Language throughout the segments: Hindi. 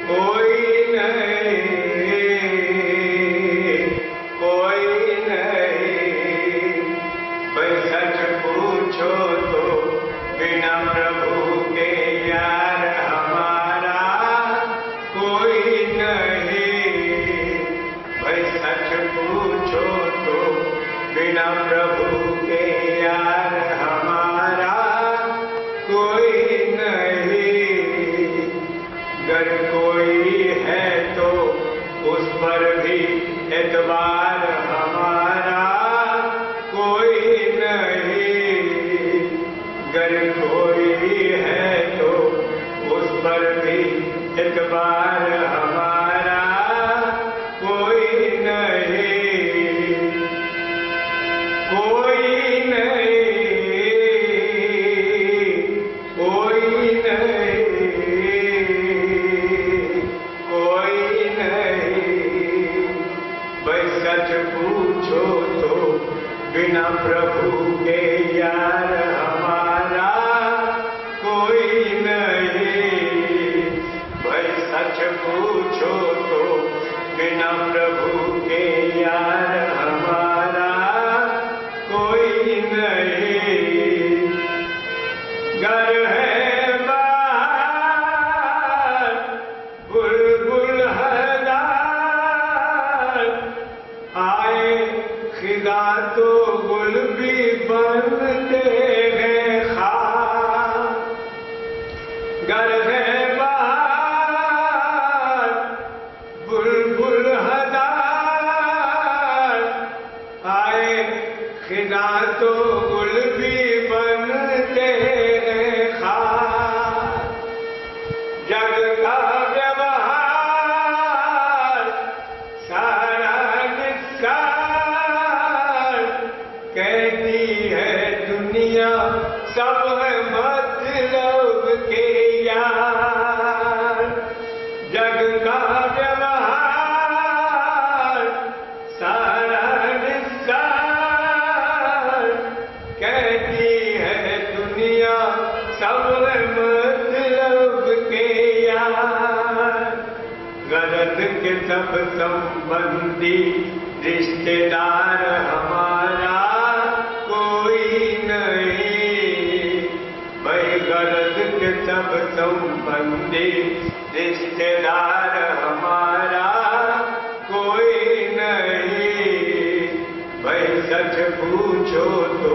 कोई नहीं, कोई नहीं। भाई सच पूछो तो बिना प्रभु के यार हमारा कोई नहीं। भाई सच पूछो तो बिना प्रभु के यार हमारा कोई नहीं। अगर कोई है तो उस पर भी एतबार हमारा कोई नहीं। अगर कोई है तो उस पर भी एतबार हमारा कोई नहीं, कोई नहीं, कोई नहीं, कोई नहीं। भाई सच पूछो तो बिना प्रभु के यार हमारा कोई नहीं। भाई सच पूछो तो बिना प्रभु के यार हमारा कोई नहीं। घर है बाहर बुलबुल हजार, आए खिदा तो गुल भी बनते हैं खार। घर है बाहर बुलबुल हजार, आए खिदा तो गुल भी बनते हैं खार। जग का व्यवहार सारा निस्सार, कहती है दुनिया सब है मतलब के यार। जग का व्यवहार सारा निस्सार, कहती है दुनिया सब है मतलब के यार। गरज के सब संबंधी रिश्तेदार हमारा कोई नहीं। भाई गरज के सब संबंधी रिश्तेदार हमारा कोई नहीं। भाई सच पूछो तो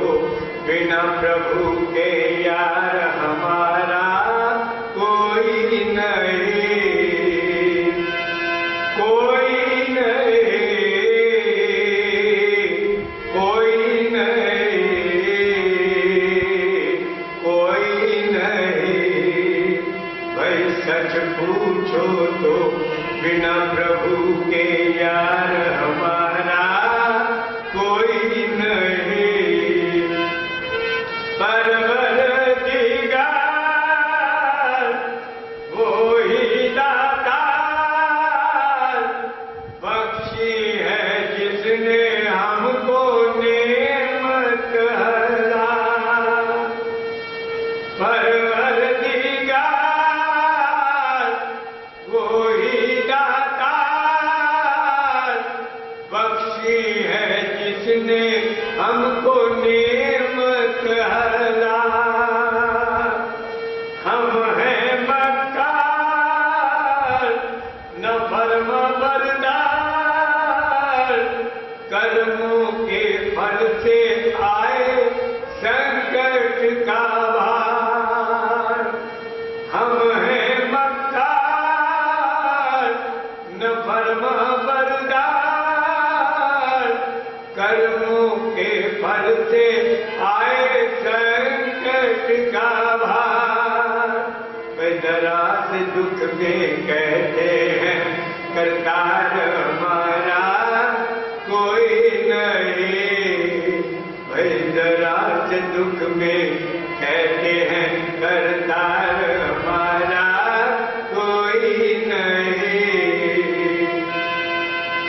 बिना प्रभु के यार हमारा कोई नहीं, कोई नहीं, कोई नहीं, कोई नहीं। भाई सच पूछो तो बिना प्रभु के यार हमारा कोई नहीं। परवरदिगार वो ही दाता बख्शी है जिसने हमको नेमत हज़ार। परवरदिगार वो ही दाता बख्शी है जिसने हमको नेमत हज़ार। हम हैं मक्कार न फरमा बरदार, कर्मों के फल से आए संकट का भार। हम हैं मक्कार न फरमा बरदार, कर्मों के फल से आए संकट का भार। जरा से दुख में कहते हैं करतार हमारा कोई नहीं। भाई जरा से दुख में कहते हैं करतार हमारा कोई नहीं,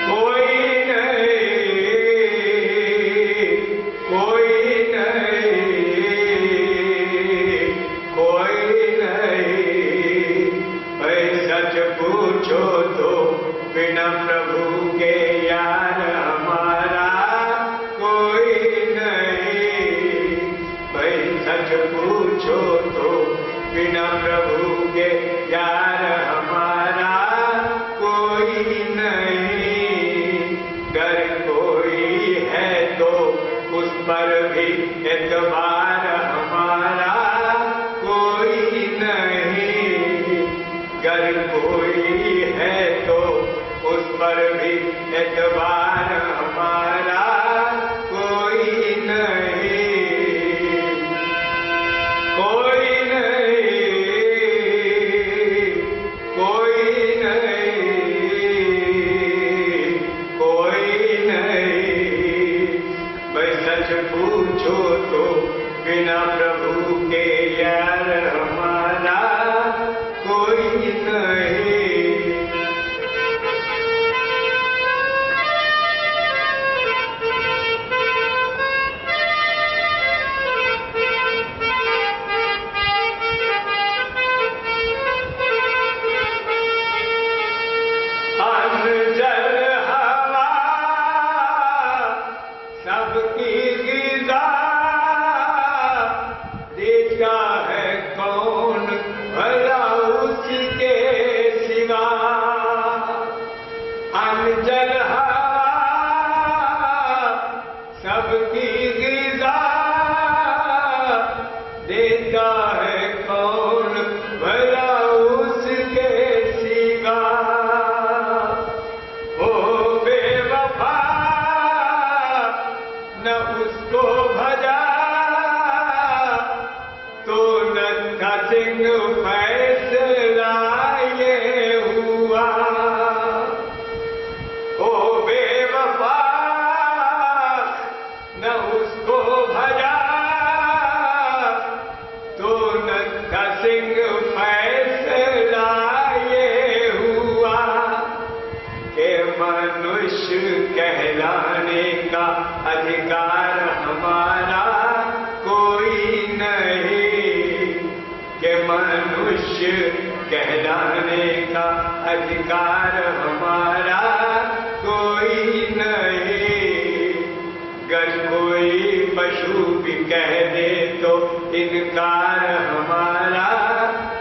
कोई नहीं, कोई नहीं, कोई नहीं। सच पूछो तो बिना प्रभु के यार हमारा कोई नहीं। भाई सच पूछो तो बिना प्रभु के यार हमारा कोई नहीं। गर कोई है तो उस पर भी एतबार हमारा कोई नहीं। गर कोई है तो उस पर भी एतबार हमारा कोई नहीं। कोई नहीं, कोई नहीं, कोई नहीं। भाई सच पूछो तो बिना प्रभु के यार हमारा कोई नहीं। अन्न जल हवा सबकी ग़िज़ा देता है कौन भला उसके सिवा। अन्न जल हवा सबकी ग़िज़ा देता है कौन भला उसके सिवा। ओ बेवफा न उसको भजा तो नन्हा सिंह फैसला ये हुआ। ओ बेवफा न उसको भजा तो नन्हा सिंह फैसला ये हुआ। के मनुष्य कहलाने का अधिकार हमारा कोई नहीं। के मनुष्य कहलाने का अधिकार हमारा कोई नहीं। गर कोई पशु भी कह दे तो इनकार हमारा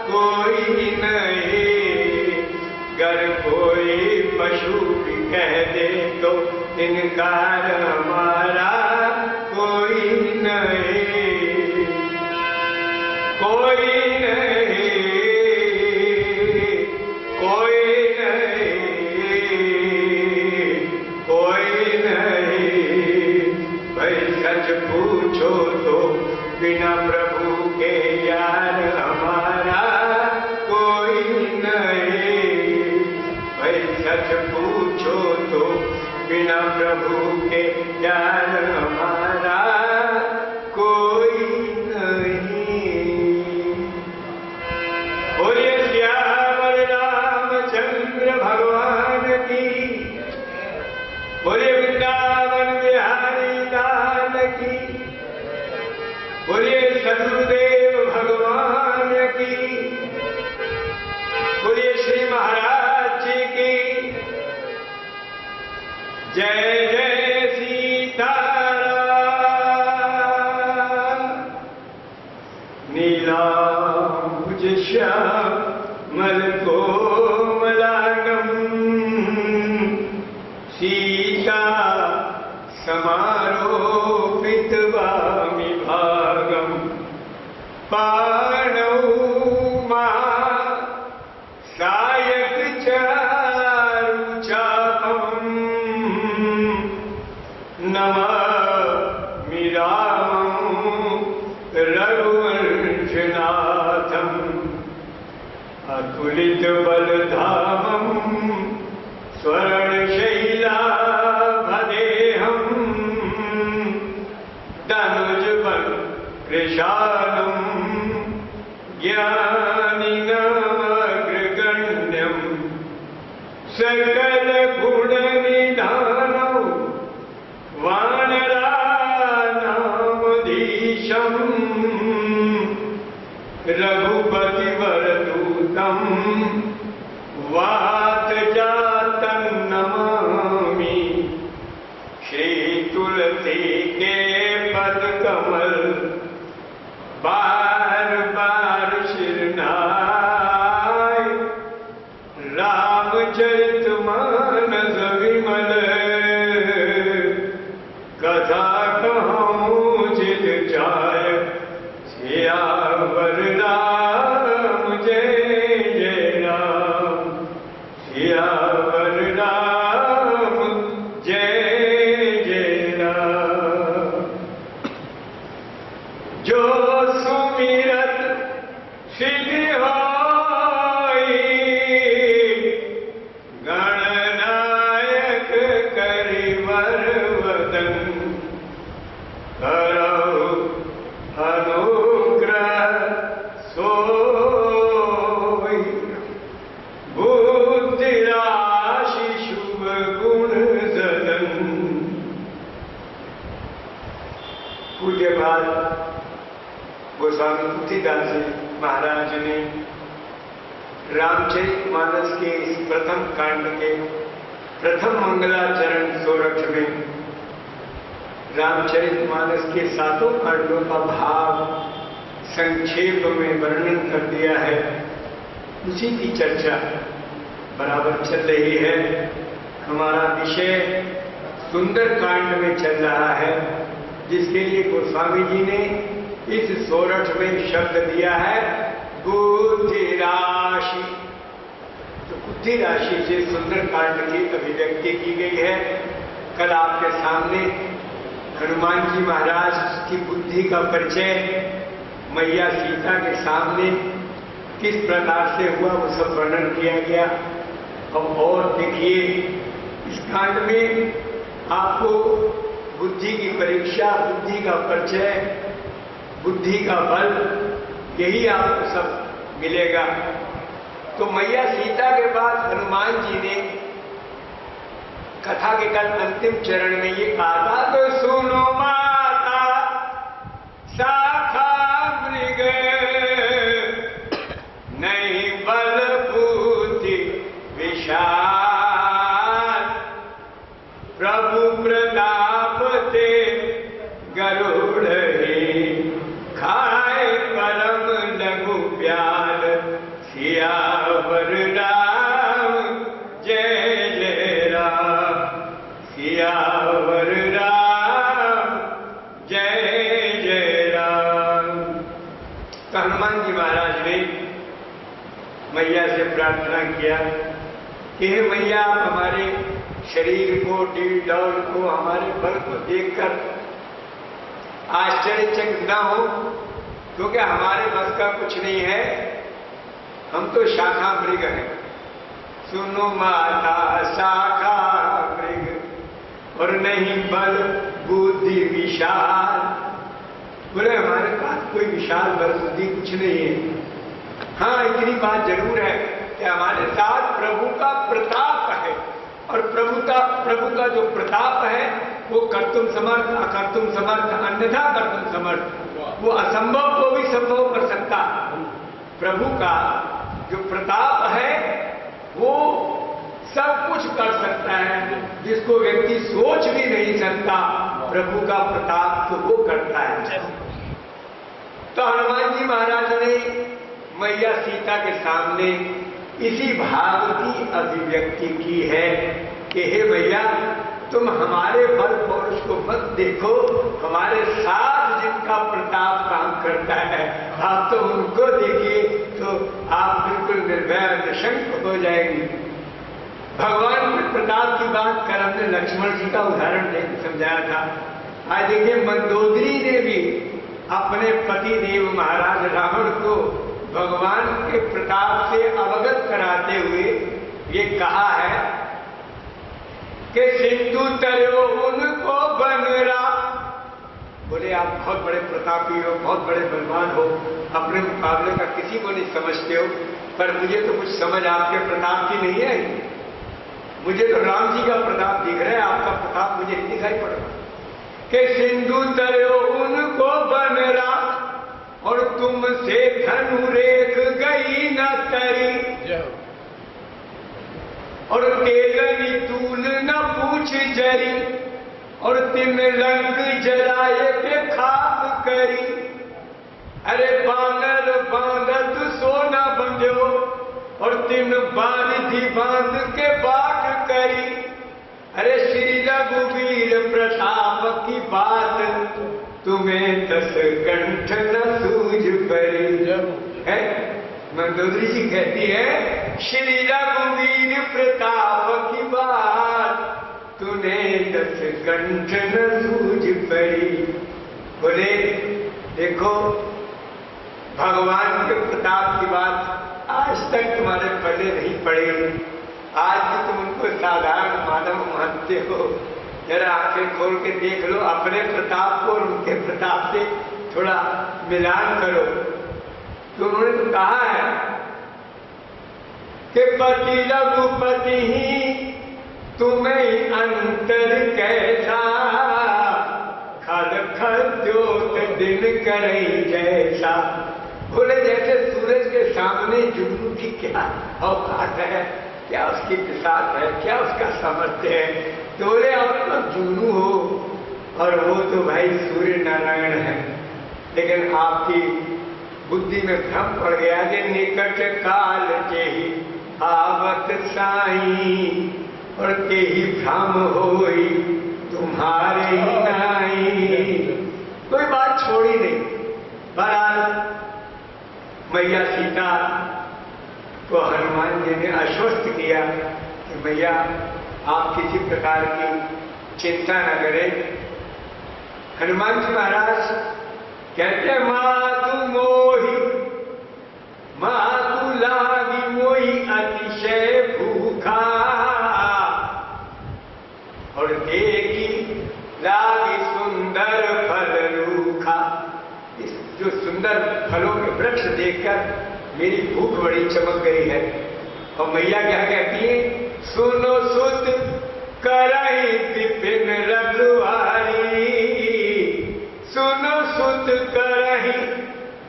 कोई नहीं। गर कोई पशु भी कह दे तो इनकार हमारा कोई नहीं। कोई नहीं, कोई नहीं, कोई नहीं। भाई सच पूछो तो बिना प्रभु के यार हमारा कोई नहीं। भाई सच पूछो तो बिना प्रभु के यार हमारा कोई नहीं। बोलिए श्यामल रामचंद्र भगवान की। बोलिए वृंदावन बिहारी लाल की। बोलिए सदगुरुदेव भगवान की। बोलिए श्री महाराज जी की जय। जय सीताराम। नीलांबुज श्यामल कोमलांगम सीता समारोपित वामि भागम। पाणौ सायक चारु चापम नमामि रामं रघुवंशनाथम्। अतुलित बलधामं स्वर्णशैलाभदेहं धनुजबल कृशानं ज्ञानिनामग्रगण्यं सकल गुणनिधानं वानराणामधीशं रघुपतिवरदूतं वात जातन नमामि श्री तुलसी के पद कमल बार बार शिरनाय रामचरितमानस विमल कथा कहूँ जित जाय सियावर राम जय जय राम सियावर राम जय जय राम। जो सुमिरत सिद्धि होई गणनायक करिवर वदन करौ अनुग्रह सोई बुद्धि राशि शुभ गुण सदन। पूज्यपाद गोस्वामी तुलसीदास जी महाराज ने रामचरितमानस के इस प्रथम कांड के प्रथम मंगलाचरण सोरठ में रामचरितमानस के सातों कांडों का भाव संक्षेप में वर्णन कर दिया है। उसी की चर्चा बराबर चल रही है। हमारा विषय सुंदर कांड में चल रहा है, जिसके लिए गोस्वामी जी ने इस सोरठ में शब्द दिया है बुद्धि राशि। तो बुद्धि राशि से सुंदर कांड की अभिव्यक्ति की गई है। कल आपके सामने हनुमान जी महाराज की बुद्धि का परिचय मैया सीता के सामने किस प्रकार से हुआ वो सब वर्णन किया गया। अब और देखिए इस कांड में आपको बुद्धि की परीक्षा, बुद्धि का परिचय, बुद्धि का बल, यही आपको सब मिलेगा। तो मैया सीता के बाद हनुमान जी ने कथा के कल अंतिम चरण में ये कहा था, तो सुनो माता शाखा मृग नहीं बल बुद्धि विशाल प्रभु प्रताप ते गरुड़ खाए परम लघु प्याल सियावर राम जय जय राम सियावर राम जय जय राम। तो हनुमान जी महाराज ने मैया से प्रार्थना किया कि हे मैया, आप हमारे शरीर को, डील डौल को, हमारे बल को देखकर आश्चर्यचकित न हो, क्योंकि हमारे बस का कुछ नहीं है। हम तो शाखा मृग हैं। सुनो माता शाखा मृग और नहीं बल बुद्धि विशाल। बोले हमारे पास कोई विशाल बल बुद्धि कुछ नहीं है। हाँ, इतनी बात जरूर है कि हमारे साथ प्रभु का प्रताप है, और प्रभु का जो प्रताप है वो कर्तुम समर्थ, अकर्तुम समर्थ, अन्यथा कर्तुम समर्थ। वो असंभव को भी संभव कर सकता। प्रभु का जो प्रताप है वो सब कुछ कर सकता है, जिसको व्यक्ति सोच भी नहीं सकता। प्रभु का प्रताप तो वो करता है। तो हनुमान जी महाराज ने मैया सीता के सामने इसी भाव की अभिव्यक्ति की है कि हे भैया, तुम हमारे बल पौरुष को मत देखो, हमारे साथ जिनका प्रताप काम करता है आप तो उनको देखिए, तो आप बिल्कुल निर्भय निशंक हो जाएंगे। भगवान के प्रताप की बात कर हमने लक्ष्मण जी का उदाहरण देकर समझाया था। आज देखिए मंदोदरी ने भी अपने पति देव महाराज रावण को भगवान के प्रताप से अवगत कराते हुए ये कहा है कि सिंधु तरो उनको बनरा। बोले आप बहुत बड़े प्रतापी हो, बहुत बड़े बलवान हो, अपने मुकाबले का किसी को नहीं समझते हो, पर मुझे तो कुछ समझ आपके प्रताप की नहीं है। मुझे तो राम जी का प्रताप दिख रहा है, आपका प्रताप मुझे नहीं दिखाई पड़ रहा। कि सिंधु तरो उनको बनरा और तुमसे धनु रेख गई न तरी। और तेलनी तूल न पूछ जरी, और तिन रंग जलाए के खाप करी। अरे बानर बांधत सोना बंध्यो, और तिन बांधी बांध के बाट करी। अरे श्री रघुवीर प्रताप की बात, तुम्हें 10 कंठ न सूझ परी। है मंदोदरी जी कहती है, श्री रघुवीर प्रताप की बात, तुम्हें 10 कंठ न सूझ परी। बोले देखो भगवान के प्रताप की बात आज तक तुम्हारे पल्ले नहीं पड़ेगी। आज भी तुम उनको साधारण मानव मानते हो। जरा आंखें खोल के देख लो अपने प्रताप को और उनके प्रताप से थोड़ा मिलान करो। तो उन्होंने तो कहा है कि पति रघुपति ही तुम्हें अंतर कैसा, खल खल ज्योत दिन करे जैसा। बोले जैसे सूरज के सामने जुगनू की क्या औकात है, क्या उसकी विसात है, क्या उसका सामर्थ्य है। तो बोले आप तो जुगनू हो और वो तो भाई सूर्य नारायण है, लेकिन आपकी बुद्धि में भ्रम पड़ गया कि निकट काल के ही आवत साई, और के ही भ्रम होई तुम्हारे ही नाई। कोई बात छोड़ी नहीं। बहरहाल मैया सीता को हनुमान जी ने आश्वस्त किया कि मैया आप किसी प्रकार की चिंता न करें। हनुमान जी महाराज कहते मातु मोही, मातु लागी मोही अतिशय भूखा, और देखी लागी सुंदर फल रूखा। इस जो सुंदर फलों के वृक्ष देखकर मेरी भूख बड़ी चमक गई है। और मैया क्या कहती है, सुनो सुत करहि विपिन रघुवारी, सुनो सुत करहि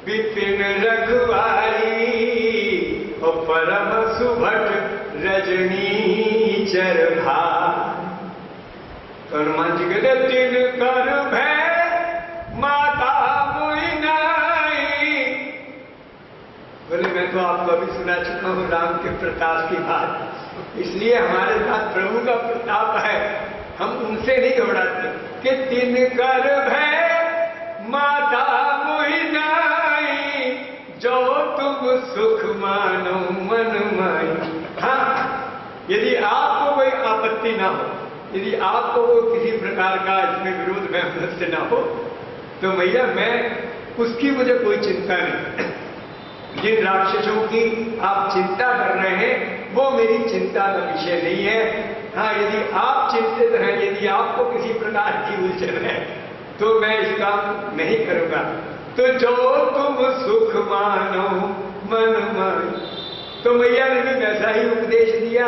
विपिन रघुवारी, और परम सुभट रजनी चरभा। हनुमान जी कहते तिन कर भय माता मोहि नाई। बोले मैं तो आपको अभी सुना चुका हूँ राम के प्रताप की बात, इसलिए हमारे साथ प्रभु का प्रताप है, हम उनसे नहीं घबराते। कि तिन कर भय माता मोहि नाई, जो तुम सुख मानो मन माई। हाँ, यदि आपको कोई आपत्ति ना हो, यदि आपको किसी प्रकार का इसमें विरोध में हमसे ना हो, तो मैया मैं उसकी मुझे कोई चिंता नहीं। जिन राक्षसों की आप चिंता कर रहे हैं वो मेरी चिंता का विषय नहीं है। हाँ, यदि आप चिंतित हैं, यदि आपको किसी प्रकार की उलझन है, तो मैं इसका नहीं करूंगा। तो जो तुम सुख मानो मन मानो। तो मैया ने भी वैसा ही उपदेश दिया।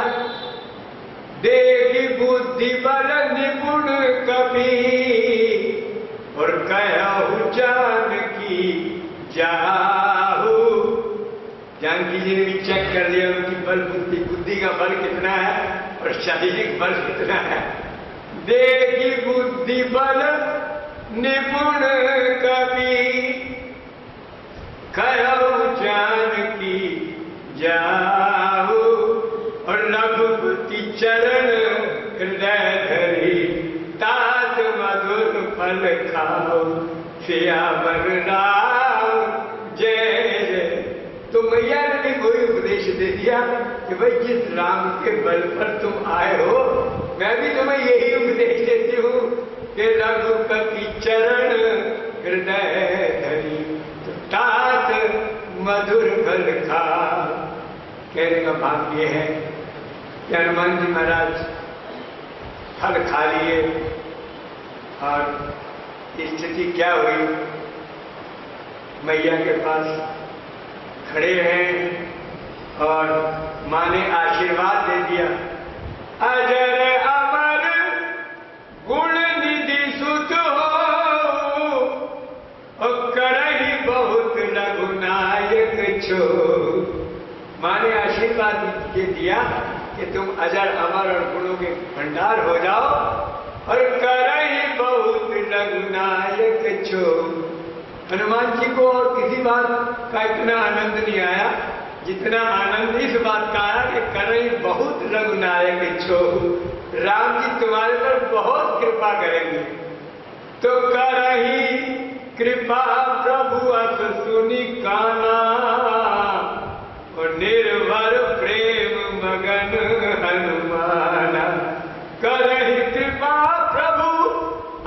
देखी बुद्धि बल निपुण कपि, और कहु जानकी जाहू। जानकी जी ने भी चेक कर लिया उनकी बल बुद्धि का बल कितना है और शारीरिक बल कितना है। देखी बुद्धि बल निपुण कपि, कहु जानकी जाहू। और रघुपति चरण हृदय धरी, तात मधुर फल खाओ, सियावर राम जय जय। तो मैया ने भी कोई उपदेश दे दिया कि भाई जिस राम के बल पर तुम आए हो, मैं भी तुम्हें यही उपदेश देती हूँ कि रघुपति चरण हृदय धरी, तात मधुर फल खाओ। कहने का भाव ये है कि हनुमान जी महाराज फल खा लिए, और स्थिति क्या हुई, मैया के पास खड़े हैं और माँ ने आशीर्वाद दे दिया। अजर अमर गुण निधि सुत हो, और करहि बहुत रघुनायक छो। माँ ने आशीर्वाद ये दिया कि तुम अजर अमर और गुणों के भंडार हो जाओ और करहि बहुत रघुनायक छो। हनुमान जी को और किसी बात का इतना आनंद नहीं आया जितना आनंद इस बात का आया कि करहि बहुत रघुनायक छो, राम जी तुम्हारे पर बहुत कृपा करेंगे। तो करहि कृपा प्रभु अस सुनि काना, और निर्भर प्रेम मगन हनुमाना। करहि कृपा प्रभु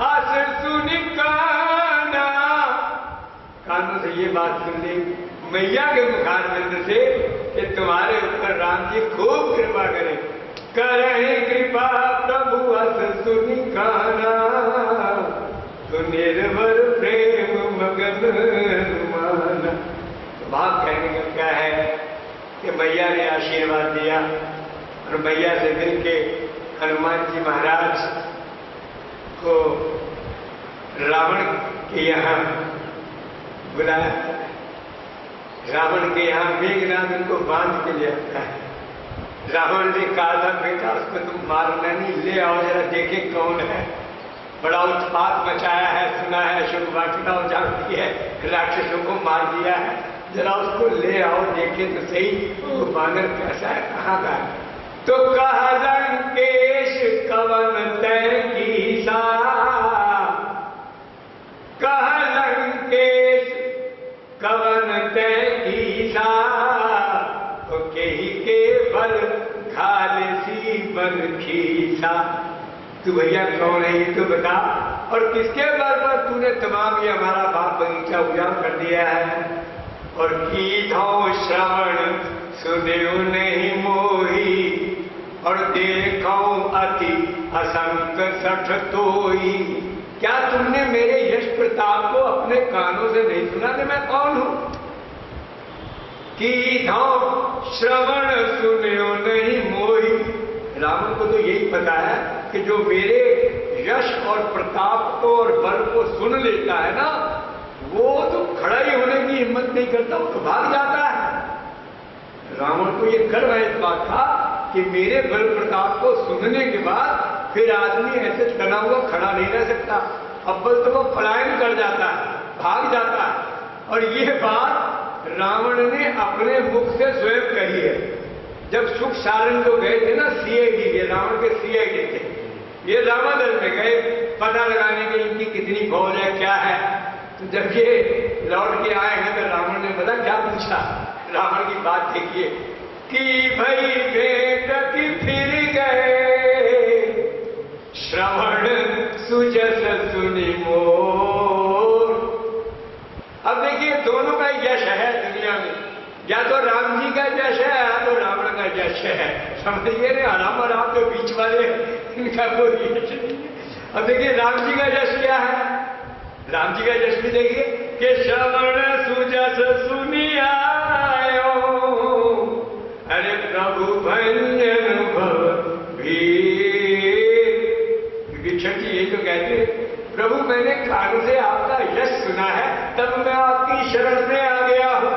अस सुनि काना, कानों से ये बात सुन ली मैया के मुखारबिंद से कि तुम्हारे ऊपर राम जी खूब कृपा करें। करहि कृपा प्रभु अस सुनि काना, तो निर्भर प्रेम मगन हनुमाना। तो बात कहने का क्या है कि मैया ने आशीर्वाद दिया और मैया से मिलके हनुमान जी महाराज को रावण के यहाँ बुलाया। रावण के यहाँ मेघनाद उनको बांध के ले आता है। रावण ने कहा था बेटा उसको तुम मारना नहीं, ले आओ जरा देखे कौन है, बड़ा उत्पात मचाया है, सुना है अशोक वाटिका उजाड़ती है, राक्षसों को मार दिया है, जरा उसको ले आओ देखे तो सही वो बानर कैसा है, कहाँ का है। तो कहा लंकेश कवन तय कीसा, कहा लंकेश कवन तय कीसा, तो केही के बल खालसी बन खीसा। तू भैया कौन है ये तो बता, और किसके बल पर तूने तमाम ये हमारा बाग बगीचा उजाड़ कर दिया है। और कीधौ श्रवण सुनियो नहीं मोही, और देखो अति असंक सठ तोई। क्या तुमने मेरे यश प्रताप को अपने कानों से नहीं सुना कि मैं कौन हूं। कीधौ श्रवण सुनियो नहीं मोही, रावण को तो यही पता है कि जो मेरे यश और प्रताप को और बल को सुन लेता है ना, वो तो खड़ा ही होने की हिम्मत नहीं करता, वो तो भाग जाता है। रावण को ये गर्व है इस बात का कि मेरे बल प्रताप को सुनने के बाद फिर आदमी ऐसे तना हुआ खड़ा नहीं रह सकता, अव्वल तो वो पलायन कर जाता है, भाग जाता है। और ये बात रावण ने अपने मुख से स्वयं कही है। जब सुख सारण जो गए थे ना सीआईडी, ये रावण के सीआईडी थे, ये रामादल में गए पता लगाने के इनकी कितनी फौज है क्या है। तो जब ये लौट के आए हैं तो रावण ने पता क्या पूछा, रावण की बात देखिए कि भाई भेंट की फिर गए, श्रवण सुजस सुनि मोर। अब देखिए दोनों का यश है दुनिया में, या तो राम जी का यश है या तो रावण का यश है, समझिए ना। राम और राम के बीच वाले इनका कोई यश नहीं। अब देखिए राम जी का यश क्या है, राम जी का यश भी देखिए कि श्रवण सुजस सुनि आयो, अरे प्रभु भंजन भव विभीषण जी यही तो कहते, प्रभु मैंने कानों से आपका यश सुना है तब मैं आपकी शरण में आ गया हूं।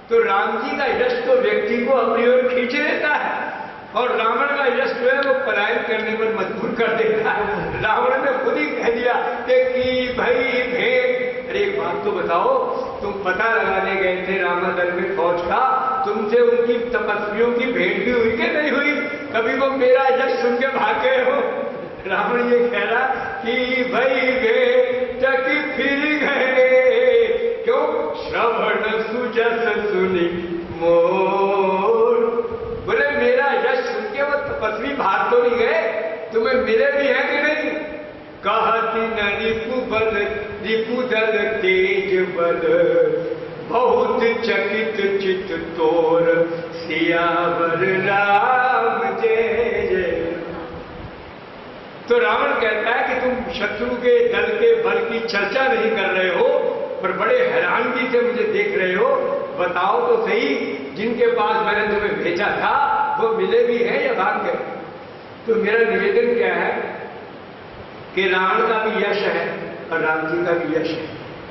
तो राम जी का यश तो व्यक्ति को अपनी ओर खींच लेता है और रावण का यश जो है वो पलायन करने पर मजबूर कर देता है। रावण ने खुद ही कह दिया कि भाई भेंट। अरे एक बात तो बताओ, तुम पता लगाने गए थे रामादल में फौज का, तुमसे उनकी तपस्वियों की भेंट भी हुई कि नहीं हुई, कभी वो मेरा यश सुन के भाग गए हो। रावण ये कह रहा कि भाई भेंट की फिर गए, क्यों श्रवण सुजस सुनि मोर। बोले मेरा यश सुन के वो तपस्वी भाग तो नहीं गए, तुम्हें मिले भी हैं कि नहीं। कहती न रिपु बल रिपु दल तेज बल, बहुत चकित चित तोर सियावर राम जय जय। तो रावण कहता है कि तुम शत्रु के दल के बल की चर्चा नहीं कर रहे हो पर बड़े हैरानगी से मुझे देख रहे हो। बताओ तो सही, जिनके पास मैंने तुम्हें भेजा था वो मिले भी हैं या भाग गए। तो मेरा निवेदन क्या है कि रावण का भी यश है और राम जी का भी यश है।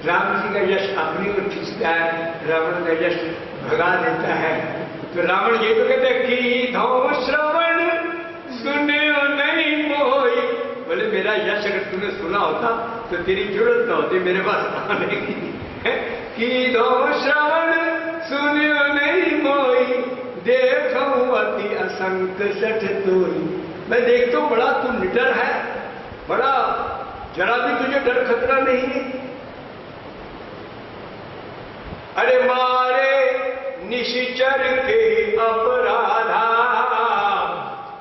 राम जी का यश अपनी ओर खींचता है, रावण का यश भगा देता है। तो रावण ये तो कहते की धो श्रवण सुनियो नहीं मोई। बोले मेरा यश अगर तूने सुना होता तो तेरी जरूरत न होती मेरे पास आने की दो श्रवण सुनियो नहीं मोई, देखो अति असंक सठ तोई। मैं देखता हूं बड़ा तू निडर है, बड़ा जरा भी तुझे डर खतरा नहीं है। अरे मारे निश्चर के अपराधा,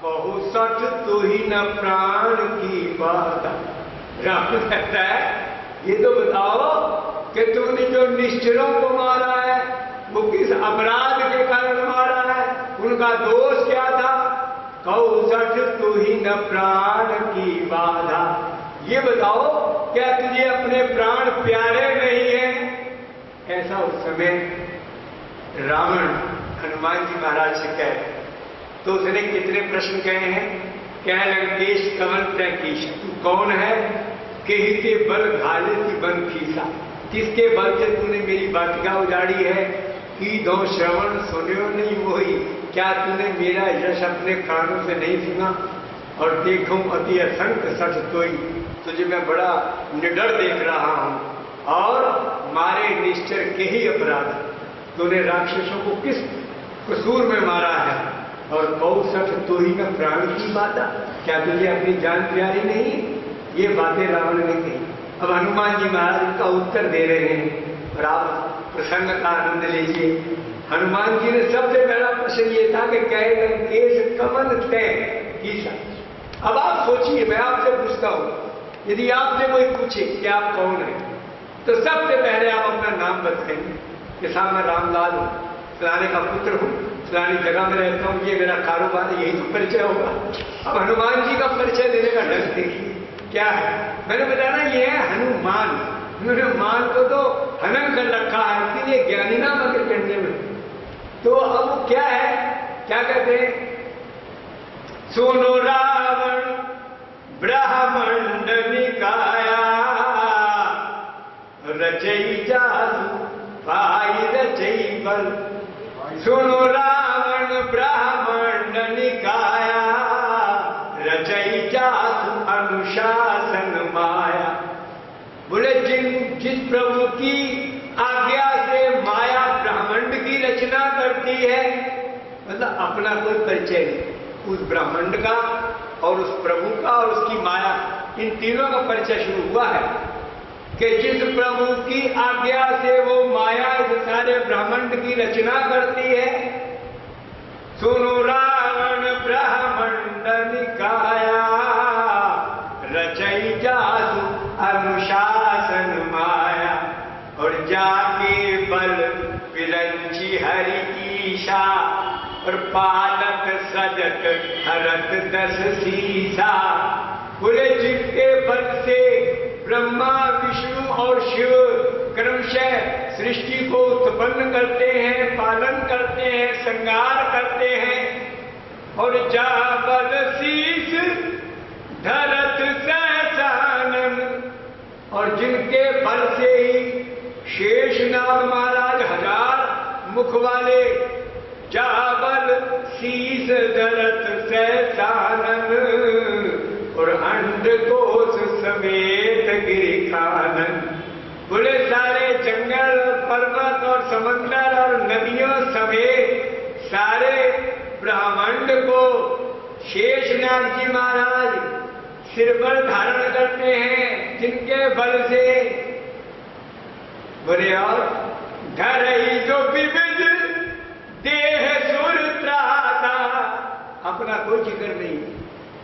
कहू सठ तू ही न प्राण की बाधा। राम कहता है ये तो बताओ कि तुमने जो निश्चरों को मारा है वो किस अपराध के कारण मारा है, उनका दोष क्या था। कहू सठ तू ही न प्राण की बाधा। ये बताओ क्या तुझे अपने प्राण प्यारे नहीं है। ऐसा उस समय रावण हनुमान जी महाराज से कहे तो उसने कितने प्रश्न कहे हैं। कह लंकेश कमल तय कीश, तू कौन है। कही के बल घाले की बन खीसा, किसके बल से तूने मेरी वाटिका उजाड़ी है। की दो श्रवण सुनियो नहीं मोही, क्या तूने मेरा यश अपने कानों से नहीं सुना। और देखूं अति असंक सठ तोई, तुझे मैं बड़ा निडर देख रहा हूं। और मारे निश्चर के ही अपराध, तूने राक्षसों को किस कसूर में मारा है। और कहू सठ तो ही न प्राण की बात, क्या तुझे अपनी जान प्यारी नहीं। ये बातें रावण ने कही। अब हनुमान जी महाराज उनका उत्तर दे रहे हैं और आप प्रसंग का आनंद लीजिए। हनुमान जी ने सबसे पहला प्रश्न ये था कि कह लंकेश कमल तय कीसा। अब आप सोचिए, मैं आपसे पूछता हूं, यदि आपसे कोई पूछे कि आप कौन है तो सबसे पहले आप अपना नाम बताएंगे कि साहब मैं रामलाल हूं, फलाने का पुत्र हूं, फलानी जगह में रहता हूं, ये मेरा कारोबार है, यही तो परिचय होगा। अब हनुमान जी का परिचय देने का ढंग देखिए क्या है। मैंने बताया ना ये है हनुमान, उन्होंने मान को तो हनन कर रखा है, इसीलिए ज्ञानी नाम अगर कहने में। तो अब क्या है, क्या कहते हैं। सुनो रावण ब्रह्मांड निकाया, रचई जासु भाई रचई बल। सुनो रावण ब्रह्मांड निकाया, रचई जासु अनुशासन माया। बोले जिस प्रभु की आज्ञा से माया ब्रह्मांड की रचना करती है, मतलब अपना कोई परिचय नहीं, उस ब्रह्मांड का और उस प्रभु का और उसकी माया, इन तीनों का परिचय शुरू हुआ है कि जिस प्रभु की आज्ञा से वो माया इस सारे ब्रह्मांड की रचना करती है। सुनो रावण ब्रह्मांड निकाया, रचई जासु अनुशासन माया। और जाके बल विरंची हरि ईशा, और पालक सजत हरत दस सीसा। बोले जिनके बल से ब्रह्मा विष्णु और शिव क्रमशः सृष्टि को उत्पन्न करते हैं, पालन करते हैं, श्रृंगार करते हैं। और जा बल शीस धरत सहसानन, और जिनके बल से ही शेषनाग महाराज 1000 मुख वाले, जा बल शीस धरत सहसानन, और अंड कोश समेत गिरिखानन। बोले सारे जंगल पर्वत और समंदर और नदियों समेत सारे ब्रह्मांड को शेषनाग जी महाराज सिर पर धारण करते हैं, जिनके बल से। बोले और घर ही जो विविध देह सुर त्राता, अपना कोई जिक्र नहीं,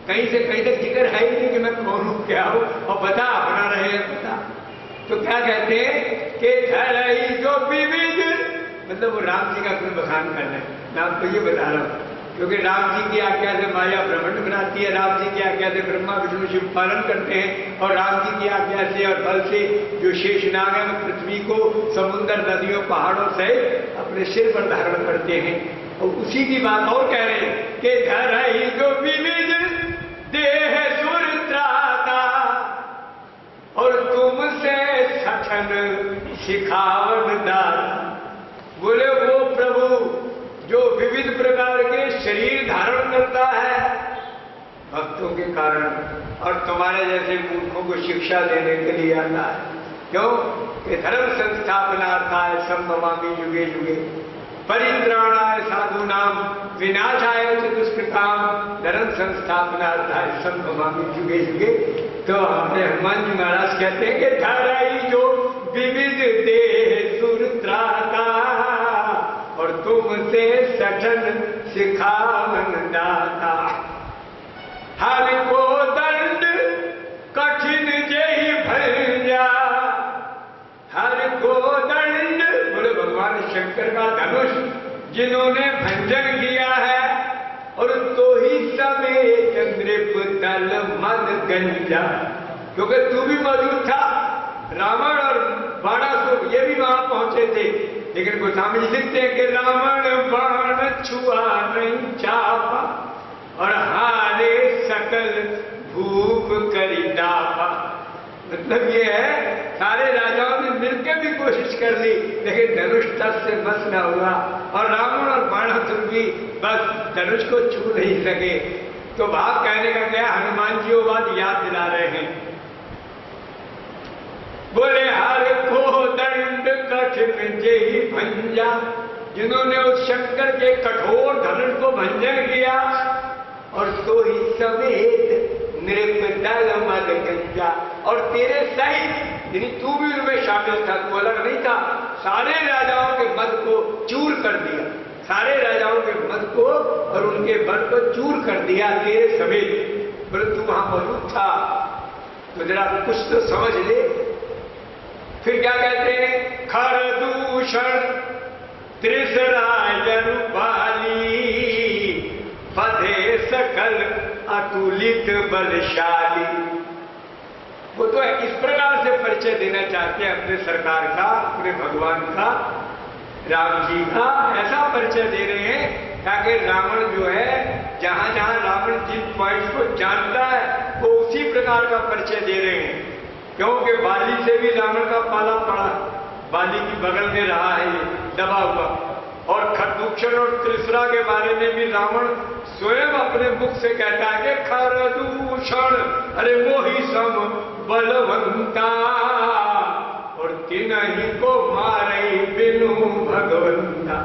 कहीं से कहीं तक जिक्र है ही नहीं कि मैं कौन हूं क्या हूं, और बता अपना रहे बता। तो क्या कहते हैं कि घर ही जो विविध, मतलब वो राम जी का गुण बखान कर रहे हैं। मैं आपको ये बता रहा हूं क्योंकि राम जी की आज्ञा से माया ब्रह्मांड बनाती है, राम जी की आज्ञा से ब्रह्मा विष्णु शिव पालन करते हैं, और राम जी की आज्ञा से और बल से जो शेषनाग है पृथ्वी को समुद्र नदियों पहाड़ों से अपने सिर पर धारण करते हैं। और उसी की बात और कह रहे हैं कि घर ही जो विविध देह सुर त्राता, और तुमसे सठन सिखावन दाता। बोले वो प्रभु जो विविध प्रकार के शरीर धारण करता है भक्तों के कारण, और तुम्हारे जैसे मूर्खों को शिक्षा देने के लिए आता है। क्यों कि धर्म संस्थापनार्थाय संभवामि युगे युगे, परित्राणाय साधूनाम विनाशाय च दुष्कृताम, धर्म संस्थापनार्थाय संभवामि युगे युगे। तो हमारे हनुमान जी महाराज कहते हैं कि धाराई जो विविध देह सुरत्राता, और तुमसे सठन सिखावन दाता। हर को दंड कठिन जय भैया, हर को दंड, बोले भगवान शंकर का धनुष जिन्होंने भंजन किया है, और तो ही समेत नृप दल मद गंजा, क्योंकि तू भी मौजूद था, रावण और बाणासुर ये भी वहां पहुंचे थे, लेकिन गोस्वामी जी लिखते हैं कि रावण बाण छुआ नहीं चापा, और हारे सकल भूप करी डापा। मतलब ये है सारे राजाओं ने मिलकर भी कोशिश कर ली, लेकिन धनुष तट से बस न हुआ, और रावण और बाणासुर भी बस धनुष को छू नहीं सके। तो भाव कहने का क्या, हनुमान जी वो बात याद दिला रहे हैं। बोले हर को दंड कठिन जेहि भंजा, जिन्होंने उस शंकर के कठोर धनुष को भंजन किया, और तो ही समेत नृपदल मद गंजा, और तेरे सहित, यानी तू भी उनमें शामिल था, तू अलग नहीं था, सारे राजाओं के मद को चूर कर दिया, सारे राजाओं के मद को और उनके बल को चूर कर दिया तेरे समेत। बोले तू वहां मौजूद था, तो जरा कुछ तो समझ ले। फिर क्या कहते हैं, खर दूषण त्रिसराय बाली, बधे सकल अतुलित बलशाली। वो तो इस प्रकार से परिचय देना चाहते हैं अपने सरकार का, अपने भगवान का, राम जी का, ऐसा परिचय दे रहे हैं ताकि रावण जो है, जहां जहां रावण जिन पॉइंट्स को जानता है वो उसी प्रकार का परिचय दे रहे हैं। क्योंकि बाली से भी रावण का पाला पड़ा, बाली की बगल में रहा है ये दबा हुआ, और खरदूषण और त्रिसरा के बारे में भी रावण स्वयं अपने मुख से कहता है कि खरदूषण अरे मोही सम बलवंता, और तिनहि को मारे बिनु भगवंता।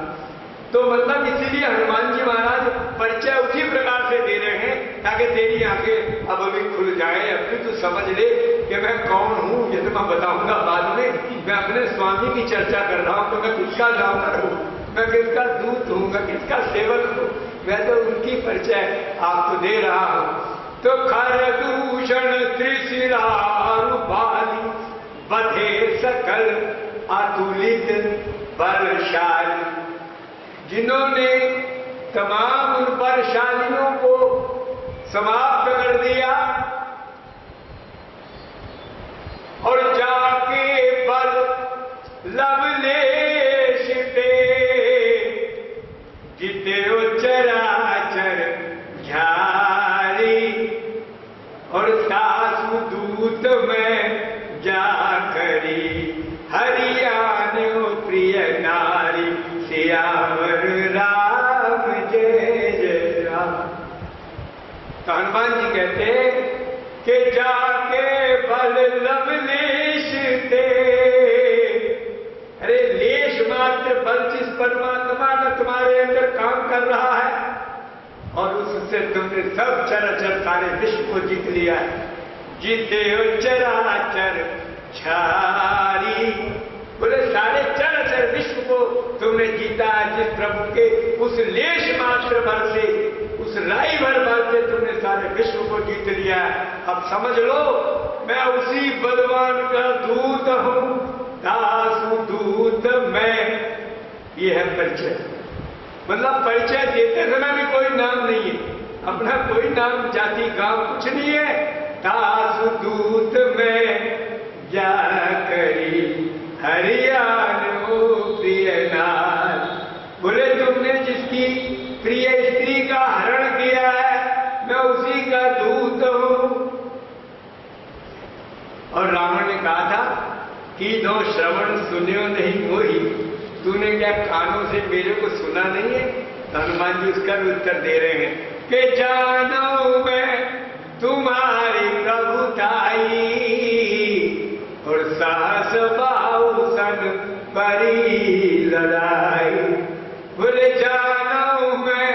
तो मतलब इसीलिए हनुमान जी महाराज परिचय उसी प्रकार से दे रहे हैं ताकि तेरी आंखें अब भी खुल जाए, अब भी तू समझ ले कि मैं कौन हूं। ये तो मैं बताऊंगा बाद में, मैं अपने स्वामी की चर्चा कर रहा हूं, तो मैं किसका नौकर हूं, मैं किसका दूत हूं, मैं किसका सेवक हूं, मैं तो उनकी परिचय आपको दे रहा हूं। तो खरदूषण त्रिशिरा बाली, बधे सकल अतुलित बलशाली, जिन्होंने तमाम उन बलशालियों को समाप्त कर दिया, और जाके बल लवलेश पे जिते चराचर झारी, और सासु दूत में जा करी हरियाणा प्रिय नारी, सियावर राम जय जय राम। तो हनुमान जी कहते कि जाके बल लवलेश थे, अरे लेश मात्र बल जिस परमात्मा ने तुम्हारे अंदर काम कर रहा है, और उससे तुमने सब चराचर सारे विश्व को जीत लिया है। जीते हो चराचर झारी, बोले सारे चराचर विश्व को तुमने जीता है, जिस प्रभु के उस लेश मात्र बल से, उस राई भर बल से तुमने सारे विश्व को जीत लिया है। अब समझ लो मैं उसी बलवान का दूत हूं, दासु दूत मैं। ये है परिचय, मतलब परिचय देते समय भी कोई नाम नहीं है, अपना कोई नाम जाति गांव कुछ नहीं है। दासु दूत में जा करी हरियाणा प्रिय नार, बोले तुमने जिसकी प्रिय स्त्री का हरण किया है, मैं उसी का दूत हूं। और रावण ने कहा था कि दो श्रवण सुनियो नहीं मोही, तूने क्या कानों से मेरे को सुना नहीं है? तो हनुमान जी उसका भी उत्तर दे रहे हैं कि जानू मैं तुम्हारी प्रभुताई और साहस बाहु सन परी लड़ाई। बोले जानू मैं,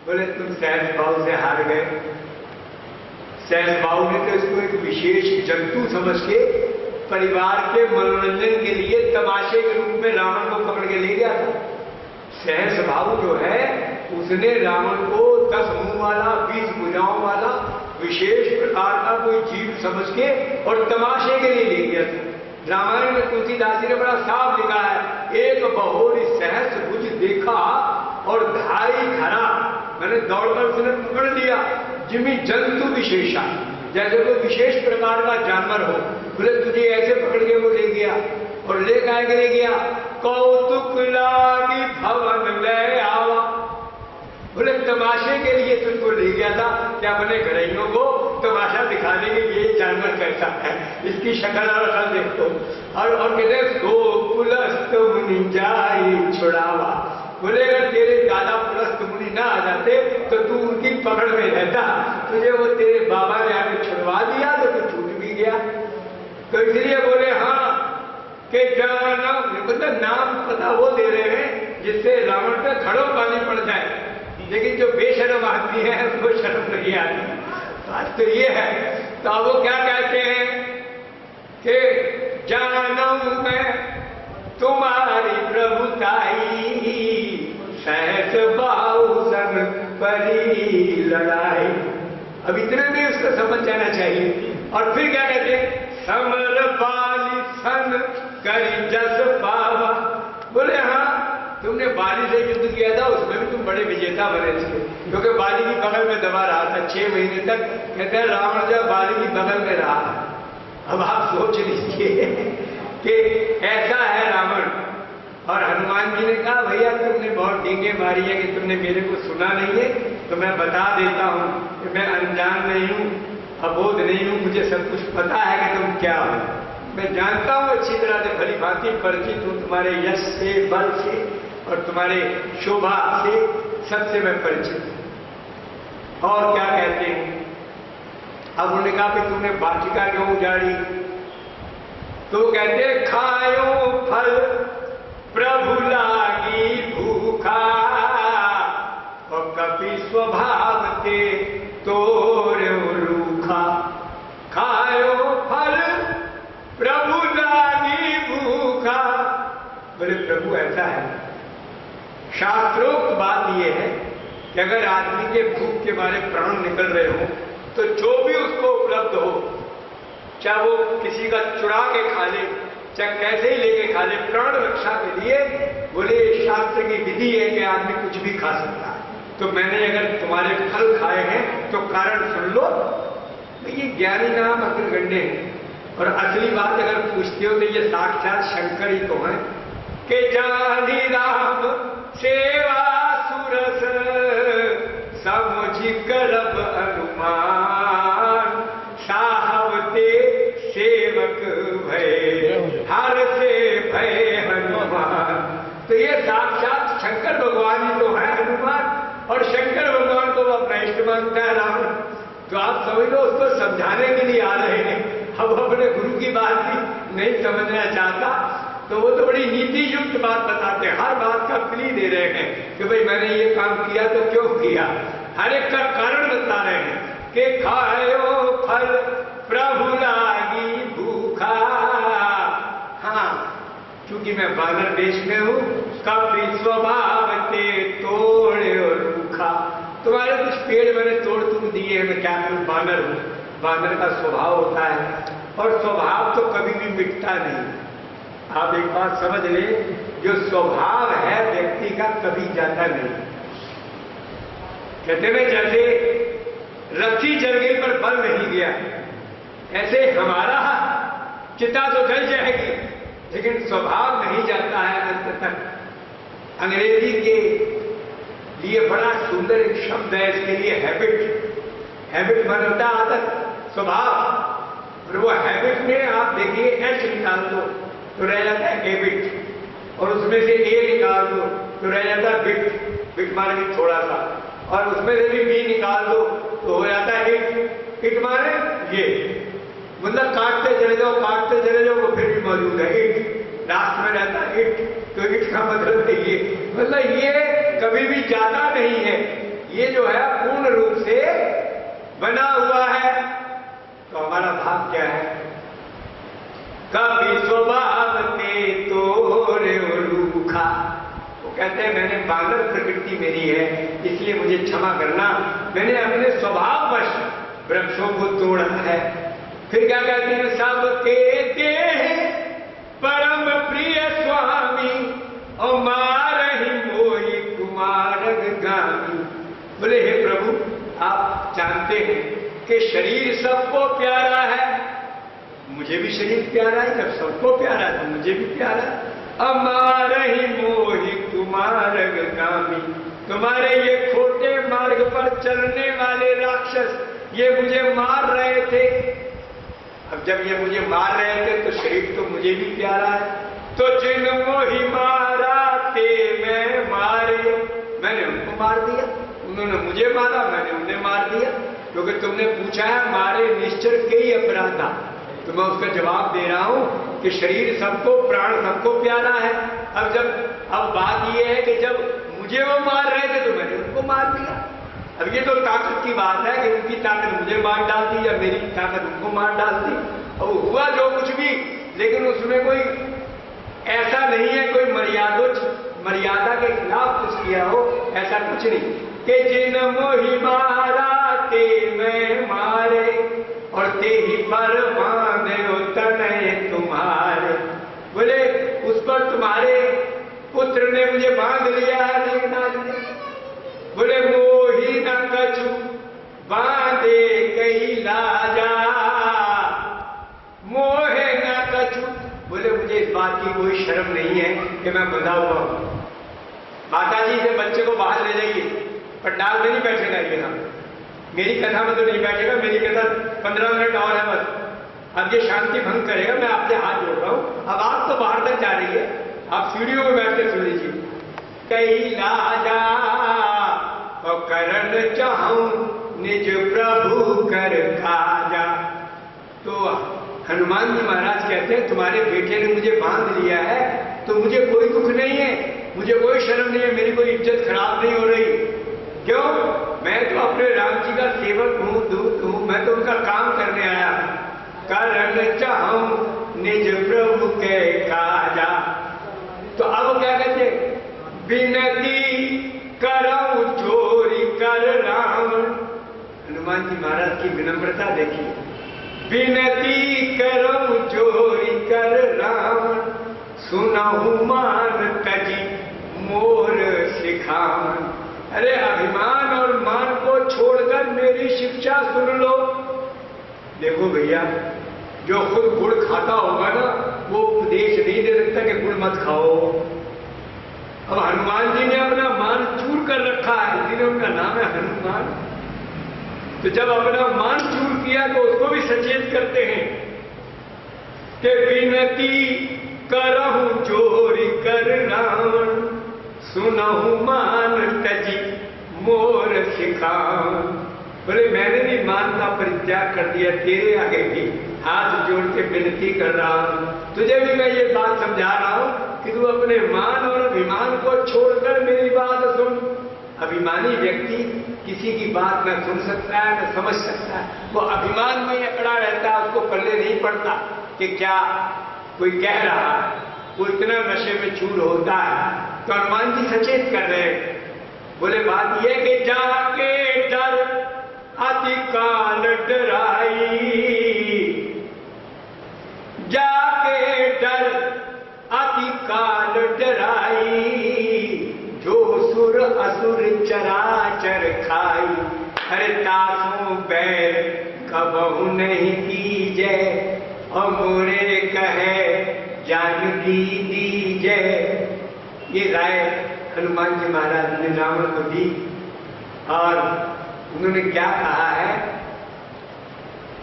बोले तुम सहस भाव से हार गए। सहस भाव ने तो इसको एक विशेष जंतु समझ के परिवार के मनोरंजन के लिए तमाशे के रूप में रावण को पकड़ के ले गया था। सहस भाव जो है उसने रावण को 10 मुंह वाला 20 भुजाओं वाला विशेष प्रकार का कोई जीव समझ के और तमाशे के लिए ले गया था। रामायण में तुलसीदास जी ने बड़ा साफ लिखा है, एक बहोरी सहस भुज देखा और धाई धरा, मैंने दौड़कर उसने पकड़ लिया। जिमी जंतु विशेषा, जैसे कोई विशेष प्रकार का जानवर हो, बोले तुझे ऐसे पकड़ के वो ले गया। और ले गया कौतुक लागी भवन ले आवा, बोले तमाशे के लिए तुझको ले गया था क्या अपने घरैयों को तमाशा दिखाने के लिए जानवर कैसा है, इसकी शक्ल और अकल देखो। और कहते सो पुलस्त मुनि जाई छुड़ावा, बोले अगर तेरे दादा पुलस्त मुनि ना आ जाते तो तू उनकी पकड़ में रहता, तुझे वो तेरे बाबा ने आके छुड़वा दिया तो तू छूट भी गया। तो इसलिए बोले हाँ कि जाना, मतलब नाम पता वो दे रहे हैं जिससे रावण पे खड़ो पानी पड़ जाए, लेकिन जो बेशर्म आदमी है उसको शर्म नहीं आती। बात तो ये है। तो अब वो क्या कहते हैं कि जानू मैं तुम्हारी प्रभुताई सहस बाहु सन परी लड़ाई। अब इतने में उसको समझ जाना चाहिए। और फिर क्या कहते हैं समर बाली सन करी जस पावा, बोले हाँ तुमने बाली से युद्ध किया था, उसमें भी तुम बड़े विजेता बने थे, क्योंकि बाली की बगल में दबा रहा था 6 महीने तक। कहते हैं रावण जब बाली की बगल में रहा। अब आप सोच लीजिए कि ऐसा है रावण। और हनुमान जी ने कहा भैया तुमने बहुत डींगे मारी है कि तुमने मेरे को सुना नहीं है, तो मैं बता देता हूं कि मैं अनजान नहीं हूं, अबोध नहीं हूं, मुझे सब कुछ पता है कि तुम क्या हो। मैं जानता हूं अच्छी तरह से, भली भांति परिचित हूं तुम्हारे यश से, बल से और तुम्हारे शोभा से, सबसे मैं परिचित हूं। और क्या कहते हैं, अब उन्होंने कहा कि तुमने वाटिका क्यों उजाड़ी, तो कहते खायो फल प्रभु लागी भूखा और कपि स्वभाव ते तोरे रूखा। खायो फल प्रभु लागी भूखा, बोले प्रभु ऐसा है, शास्त्रोक्त बात यह है कि अगर आदमी के भूख के मारे प्राण निकल रहे हो तो जो भी उसको उपलब्ध हो, चाहे वो किसी का चुरा के खा ले, चाहे कैसे ही लेके खा ले, प्राण रक्षा के लिए बोले शास्त्र की विधि है कि आदमी कुछ भी खा सकता है। तो मैंने अगर तुम्हारे फल खाए हैं तो कारण सुन लो। ये ज्ञानी नाम अग्रगण्य है। और असली बात अगर पूछते हो तो ये साक्षात शंकर ही तो है कि जानी राम सेवा सुरस समझ करब अनुमान, साहबते सेवक भय हर से भय हनुमान। तो ये साक्षात शंकर भगवान ही तो है हनुमान, और शंकर भगवान को अपना इष्ट मानता है रावण। तो आप समझ लो उसको समझाने के लिए आ रहे हैं। अब अपने गुरु की बात भी नहीं समझना चाहता तो वो तो बड़ी नीति युक्त बात बताते हैं, हर बात का प्ली दे रहे हैं कि भाई मैंने ये काम किया तो क्यों किया, हर एक का कारण बता रहे हैं कि खायो फल प्रभु लागी भूखा। हाँ, क्योंकि मैं बानर देश में हूं, कभी स्वभाव ते तोड़े और रूखा। तुम्हारे कुछ पेड़ मैंने तोड़ तुम दिए, मैं क्या करूं, बानर हूं। बानर का स्वभाव होता है और स्वभाव तो कभी भी मिटता नहीं। आप एक बात समझ लें, जो स्वभाव है व्यक्ति का कभी जाता नहीं। कहते हैं जैसे रस्सी जल गई पर बल नहीं गया, ऐसे हमारा चिता तो जल जाएगी लेकिन स्वभाव नहीं जाता है अंत तक। अंग्रेजी के लिए बड़ा सुंदर एक शब्द है इसके लिए, हैबिट। हैबिट मतलब आदत, स्वभाव। और वो हैबिट में आप देखिए एच निकाल दो तो रह जाता है हैबिट, और उसमें से ए निकाल दो तो रह जाता है बिट। बिट माने थोड़ा सा, और उसमें से भी बी निकाल दो तो हो जाता है इट। इट माने ये, मतलब काटते चले जाओ वो फिर भी मौजूद है, इट लास्ट में रहता है इट, तो इट का मतलब है ये, मतलब ये कभी भी जाता नहीं है, ये जो है पूर्ण रूप से बना हुआ है। तो हमारा भाव क्या है? कभी स्वभाव ते तोरे रूखा, वो कहते हैं मैंने बानर प्रकृति मेरी है इसलिए मुझे क्षमा करना, मैंने अपने स्वभाववश वृक्षों को तोड़ा है। फिर क्या कहते हैं? सब कहते हैं परम प्रिय स्वामी और मारहि मोहि कुमारग गामी। बोले हे प्रभु, आप जानते हैं कि शरीर सबको प्यारा है, मुझे भी शरीर प्यारा है, जब सबको प्यारा है तो मुझे भी प्यारा है। अमारहि मोहि कुमारग गामी, तुम्हारे ये खोटे मार्ग पर चलने वाले राक्षस ये मुझे मार रहे थे। अब जब ये मुझे मार रहे थे तो शरीर तो मुझे भी प्यारा है, तो जिन मोहि मारा ते मैं मारे, मैंने उनको मार दिया, उन्होंने मुझे मारा, मैंने उन्हें मार दिया। क्योंकि तुमने पूछा है मारे निश्चर के ही अपराधा, तो मैं उसका जवाब दे रहा हूं कि शरीर सबको, प्राण सबको प्यारा है। अब बात यह है कि जब मुझे वो मार रहे थे तो मैंने उनको मार दिया। अब ये तो ताकत की बात है कि उनकी ताकत मुझे मार डालती या मेरी ताकत उनको मार डालती। अब हुआ जो कुछ भी, लेकिन उसमें कोई ऐसा नहीं है कोई मर्यादा के खिलाफ कुछ किया हो, ऐसा कुछ नहीं कि जिन मोहि मारा ते मैं मारे और ते ही पर बांधे तनय तुम्हारे। बोले उस पर तुम्हारे पुत्र ने मुझे बांध लिया है, मेघनाथ ने। बोले मोहि न कछु बांधे कई लाजा, मोहे न कछु। बोले मुझे इस बात की कोई शर्म नहीं है कि मैं बंधा हुआ हूं। माता जी से बच्चे को बाहर ले जाइए, पंडाल में नहीं बैठेगा ये ना, मेरी कथा में तो नहीं बैठेगा, मेरी कथा 15 मिनट और है बस। अब ये शांति भंग करेगा, मैं आपसे हाथ जोड़ रहा हूं। अब आप तो बाहर तक जा रही है, आप सीढ़ियों में बैठ के सुन लीजिए। कई लाजा और करण चाहूं निज प्रभु कर काजा। तो हनुमान जी महाराज कहते हैं तुम्हारे बेटे ने मुझे बांध लिया है तो मुझे कोई दुख नहीं है, मुझे कोई शर्म नहीं है, मेरी कोई इज्जत खराब नहीं हो रही। क्यों? मैं तो अपने राम जी का सेवक हूं, दूत हूं, मैं तो उनका काम करने आया हूं। करण चाहूं निज प्रभु के काजा। तो अब क्या कहते? विनती करऊं चोरी कर रावण। हनुमान जी महाराज की विनम्रता देखिए। विनती करऊं चोरी कर रावण, सुनहु मान तजी मोर सिखावन। अरे अभिमान और मान को छोड़कर मेरी शिक्षा सुन लो। देखो भैया, जो खुद गुड़ खाता होगा ना वो उपदेश नहीं दे सकता कि गुड़ मत खाओ। अब हनुमान जी ने अपना मान चूर कर रखा है, इसलिए उनका नाम है हनुमान। तो जब अपना मान चूर किया तो उसको भी सचेत करते हैं कि विनती करहु चोरी कर रावण, सुनहु मान तजी मोर सिखावन। बोले मैंने भी मान का परित्याग कर दिया, तेरे आगे भी हाथ जोड़ के विनती कर रहा हूं, तुझे भी मैं ये बात समझा रहा हूं कि तू अपने मान और अभिमान को छोड़कर मेरी बात सुन। अभिमानी व्यक्ति किसी की बात न सुन सकता है न समझ सकता है, वो अभिमान में अकड़ा रहता है, उसको पल्ले नहीं पड़ता कि क्या कोई कह रहा है, वो इतना नशे में चूर होता है। तो हनुमान जी सचेत कर रहे हैं। बोले बात यह कि जाके डर अति काल डराई, जाके डर अति काल डराई, जो सुर असुर चराचर खाई। हरे तासों बैर कबहु नहीं कीजे, और मोरे कहे जानकी दीजे। ये राय हनुमान जी महाराज ने रावण को दी, और उन्होंने क्या कहा है?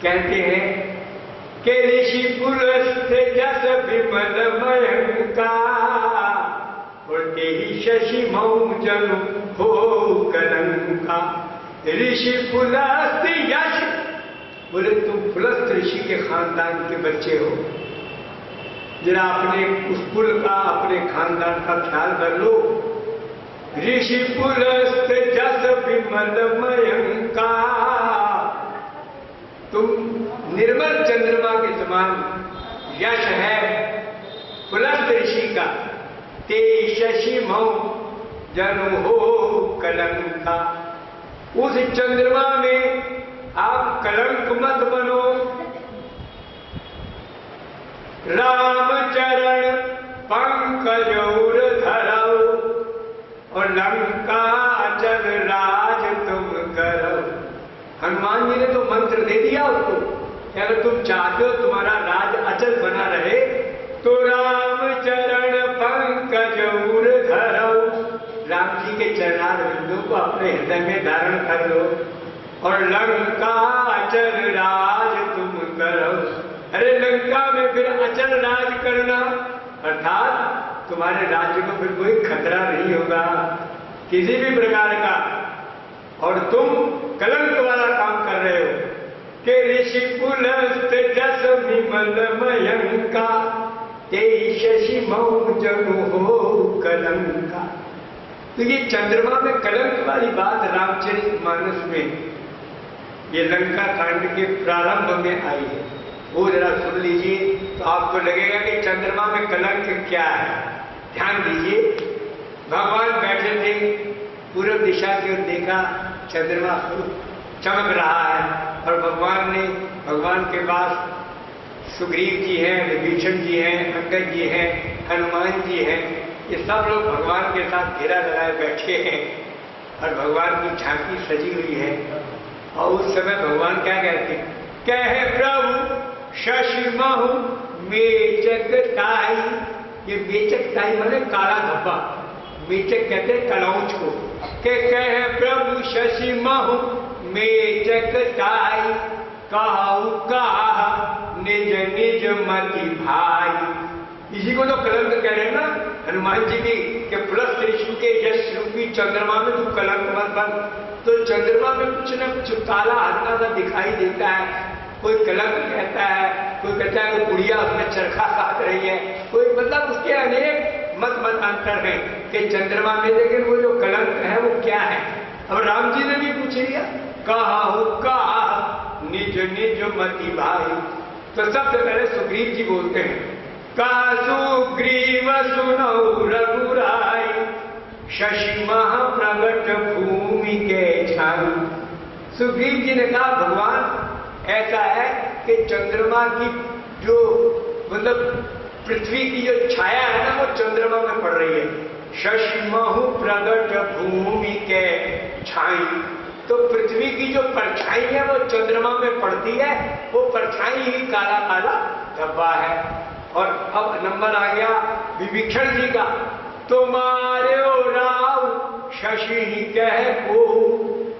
कहते हैं कि ऋषि पुरुष से जस विमल मयंका, उल्टे ही शशि मऊ जनु हो कलंका। ऋषि पुलस्त यश, बोले तुम पुलस्त ऋषि के खानदान के बच्चे हो, जरा अपने उस कुल का, अपने खानदान का ख्याल कर लो। ऋषि पुलस्त जस विमल मयंका, तुम निर्मल चंद्रमा के समान यश है पुलस्त ऋषि का। ते शशि मऊ जनु हो कलंका, उस चंद्रमा में आप कलंक मत बनो। राम चरण पंकज उर धरौ, और लंका चल राज तुम करो। हनुमान जी ने तो मंत्र दे दिया उसको, अगर तुम चाहते हो तुम्हारा राज अचल बना रहे तो राम चरण पंकज उर धरौ, राम जी के चरणार बिंदु को अपने हृदय में धारण कर लो। और लंका अचल राज तुम करो, अरे लंका में फिर अचल राज करना, अर्थात तुम्हारे राज्य को फिर कोई खतरा नहीं होगा किसी भी प्रकार का। और तुम कलंक वाला काम कर रहे हो कि ऋषि पुलस्त जस विमल मयंका, ते शशि मऊ जनु हो कलंका। तो ये चंद्रमा में कलंक वाली बात रामचरितमानस में, ये लंका कांड के प्रारंभ में आई है, वो जरा सुन लीजिए तो आपको लगेगा कि चंद्रमा में कलंक क्या है। ध्यान दीजिए, भगवान बैठे थे, पूर्व दिशा की ओर देखा, चंद्रमा चमक रहा है, और भगवान के पास सुग्रीव जी हैं, विभीषण जी हैं, अंगद जी हैं, हनुमान जी हैं, ये सब लोग भगवान के साथ घेरा लगाए बैठे हैं और भगवान की झांकी सजी हुई है। और उस समय भगवान क्या कहते हैं, कहे प्रभु शशि महु मेचक ताई। ये मेचक ताई माने काला धब्बा, मेचक कहते हैं कलौच को। के कहे प्रभु शशि महु मेचक ताई, कहु कहा निज निज मति भाई। इसी को तो कलंक कह रहे हैं ना हनुमान जी की, कि पुलस्त ऋषि के यश रूपी चंद्रमा में तू कलंक मत बन। तो चंद्रमा में कुछ न कुछ काला हल्का सा दिखाई देता है, कोई कलंक कहता है, कोई कहता है कि बुढ़िया उसमें चरखा काट रही है, कोई मतलब उसके अनेक मतांतर हैं कि चंद्रमा में, लेकिन वो जो कलंक है वो क्या है। अब राम जी ने भी पूछ लिया, कहु कहा निज निज मति भाई। तो सबसे पहले सुग्रीव जी बोलते हैं, कहा सुग्रीव सुनौ रघुराई, शशि मह प्रगट भूमि के छाई। सुग्रीव जी ने कहा भगवान ऐसा है कि चंद्रमा की जो मतलब पृथ्वी की जो छाया है ना वो चंद्रमा में पड़ रही है। शशि महु प्रगट भूमि के छाई, तो पृथ्वी की जो परछाई है वो चंद्रमा में पड़ती है, वो परछाई ही काला काला धब्बा है। और अब नंबर आ गया विभीषण जी का, तुम्हारे राव शशि ही कह को,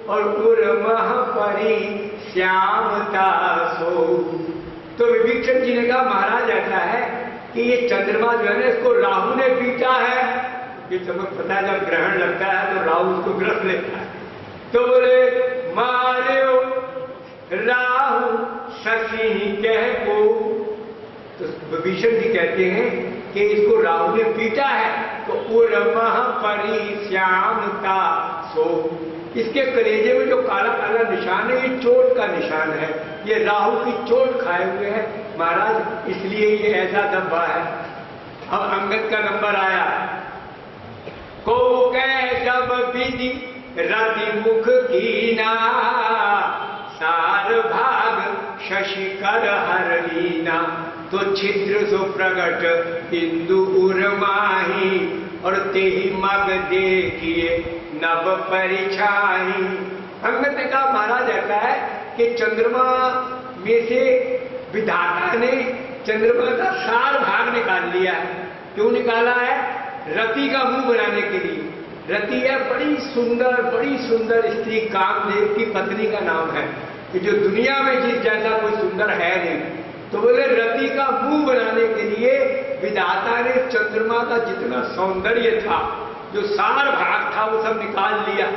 और उर्मह परी श्यामता सो। तो विभीषण जी ने कहा महाराज ऐसा है कि ये चंद्रमा जो है ना इसको राहु ने पीटा है। ये तुम्हें पता है जब ग्रहण लगता है तो राहु उसको ग्रस लेता है। तो बोले मारे राहु शशि ही कह को। तो विभीषण जी कहते हैं कि इसको राहु ने पीटा है, तो उर्मह परी श्यामता सो। इसके कलेजे में जो काला काला निशान है ये चोट का निशान है, ये राहु की चोट खाए हुए है महाराज, इसलिए ये ऐसा धब्बा है। अब अंगद का नंबर आया, को कह जब विधि रति मुख कीना, सार भाग शशि कर हर लीना। तो छिद्र सो प्रगट इंदु उर्माही, और तेहि मग देखिए नभ परिछाई। अंगद ने कहा महाराज ऐसा है कि चंद्रमा में से विधाता ने चंद्रमा का सार भाग निकाल लिया है। क्यों निकाला है? रति का मुंह बनाने के लिए। रति है बड़ी सुंदर स्त्री, कामदेव की पत्नी का नाम है, कि जो दुनिया में जिस जैसा कोई सुंदर है नहीं। तो बोले रति का मुंह बनाने के लिए विधाता ने चंद्रमा का जितना सौंदर्य था जो सार भाग था वो सब निकाल लिया,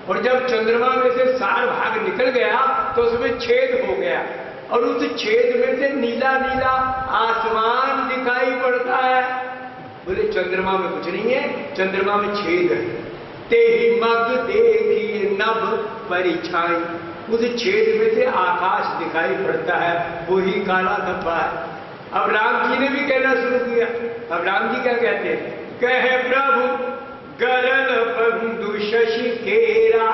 और जब चंद्रमा में से सार भाग निकल गया तो उसमें छेद हो गया, और उस छेद में से नीला नीला आसमान दिखाई पड़ता है। बोले चंद्रमा में कुछ नहीं है, चंद्रमा में छेद है। ते ही मग देखिए नभ परिछाई, उस छेद में से आकाश दिखाई पड़ता है, वो ही काला धब्बा है। अब राम जी ने भी कहना शुरू किया। अब राम जी क्या कहते हैं? कहे प्रभु गरल बंधु शशि केरा,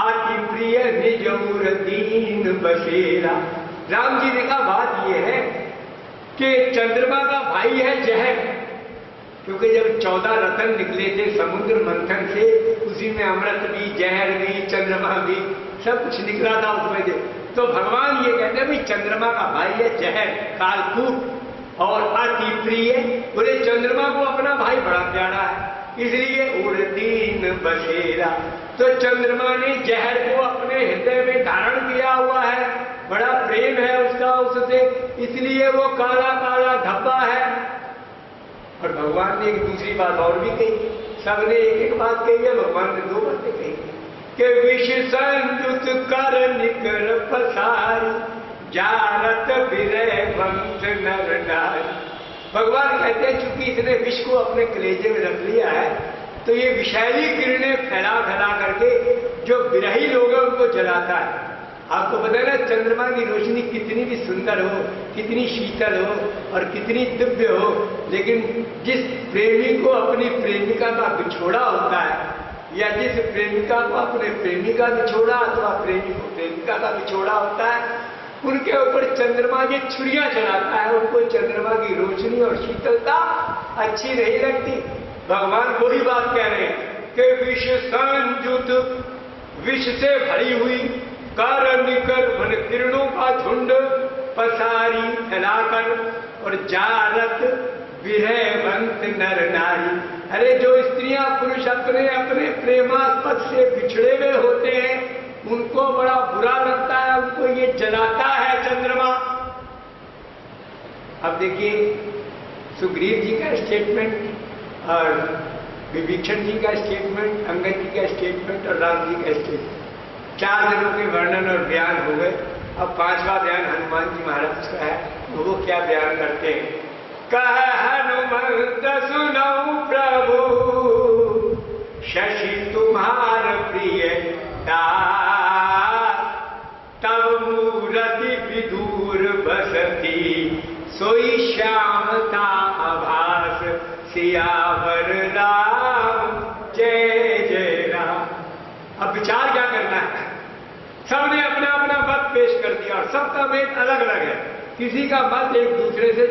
अति प्रिय निजौर दीन बसेरा। राम जी ने कहा बात यह है कि चंद्रमा का भाई है जहर, क्योंकि जब 14 रतन निकले थे समुद्र मंथन से, उसी में अमृत भी, जहर भी, चंद्रमा भी, सब कुछ निकला था उसमें से। तो भगवान ये कहते हैं भाई चंद्रमा का भाई है जहर, कालकूट, और अति प्रिय। बोले चंद्रमा को अपना भाई बड़ा प्यारा है, इसलिए उड़दीन बसेरा। तो चंद्रमा ने जहर को अपने हृदय में धारण किया हुआ है, बड़ा प्रेम है उसका उससे, इसलिए वो काला काला धब्बा है। और भगवान ने एक दूसरी बात और भी कही, सबने एक एक बात कही है, भगवान ने 2 बातें कही कि विष संयुत कर निकर पसारी, जारत विरय वंश नर नारी। भगवान कहते हैं चूंकि इसने विष को अपने कलेजे में रख लिया है, तो ये विषैली किरणें फैला फैला करके जो विरही लोग हैं उनको जलाता है। आपको पता है ना, चंद्रमा की रोशनी कितनी भी सुंदर हो, कितनी शीतल हो और कितनी दिव्य हो, लेकिन जिस प्रेमी को अपनी प्रेमिका का बिछोड़ा होता है, या जिस प्रेमिका को अपने प्रेमी का बिछोड़ा अथवा प्रेमी को प्रेमिका का बिछोड़ा होता है, उनके ऊपर चंद्रमा ये छुरियां चलाता है, उनको चंद्रमा की रोशनी और शीतलता अच्छी नहीं लगती। भगवान वही बात कह रहे हैं कि विष संयुत, विष से भरी हुई कर निकर मन किरणों का झुंड पसारी फैलाकर, और जारत विरहवंत नर नारी। अरे जो स्त्रियां पुरुष अपने अपने प्रेमास्पद से बिछड़े हुए होते हैं, उनको बड़ा बुरा लगता है, उनको ये जलाता है चंद्रमा। अब देखिए सुग्रीव जी का स्टेटमेंट और विभीषण जी का स्टेटमेंट, अंगद जी का स्टेटमेंट और राम जी का स्टेटमेंट, 4 दिनों के वर्णन और बयान हो गए। अब 5वां बयान हनुमान जी महाराज का है, तो वो क्या बयान करते हैं? कह हनुमंत सुनऊ प्रभु, शशि तुम्हार प्रिय दास, तब मूरति विदूर बसती, सोई श्यामता आभास, सियावर राम जय जय राम। अब विचार क्या करना है? सबने अपना अपना मत पेश कर दिया और सबका मत अलग अलग है, किसी का मत एक दूसरे से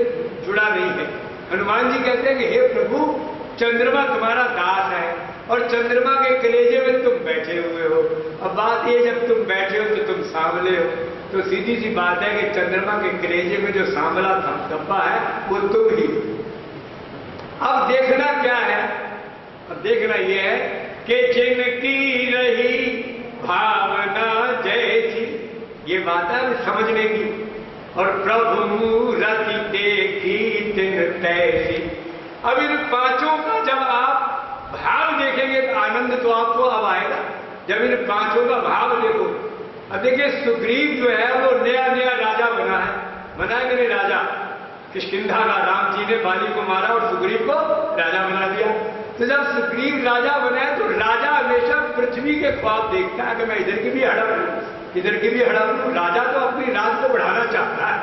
जुड़ा नहीं है। हनुमान जी कहते हैं कि हे प्रभु, चंद्रमा तुम्हारा दास है और चंद्रमा के कलेजे में तुम बैठे हुए हो। अब बात ये, जब तुम बैठे हो तो तुम सांवले हो, तो सीधी सी बात है कि चंद्रमा के कलेजे में जो सांवला धब्बा है वो तुम ही। अब देखना क्या है? अब देखना ये है कि जिनकी रही भावना जैसी, ये बात है समझने की, और प्रभु मूरति देखी तिन तैसी। अब इन 5 का जब आप भाव देखेंगे तो आनंद तो आपको अब आएगा, जब इन 5 का भाव देखो। अब देखिए सुग्रीव जो है वो नया नया राजा बना है, बना है कि राजा किष्किंधा का। राम जी ने बाली को मारा और सुग्रीव को राजा बना दिया। तो जब सुग्रीव राजा बना तो राजा हमेशा पृथ्वी के ख्वाब देखता है कि मैं इधर की भी हड़प लूं, इधर की भी हड़प लूं। राजा तो अपनी राज को बढ़ाना चाहता है।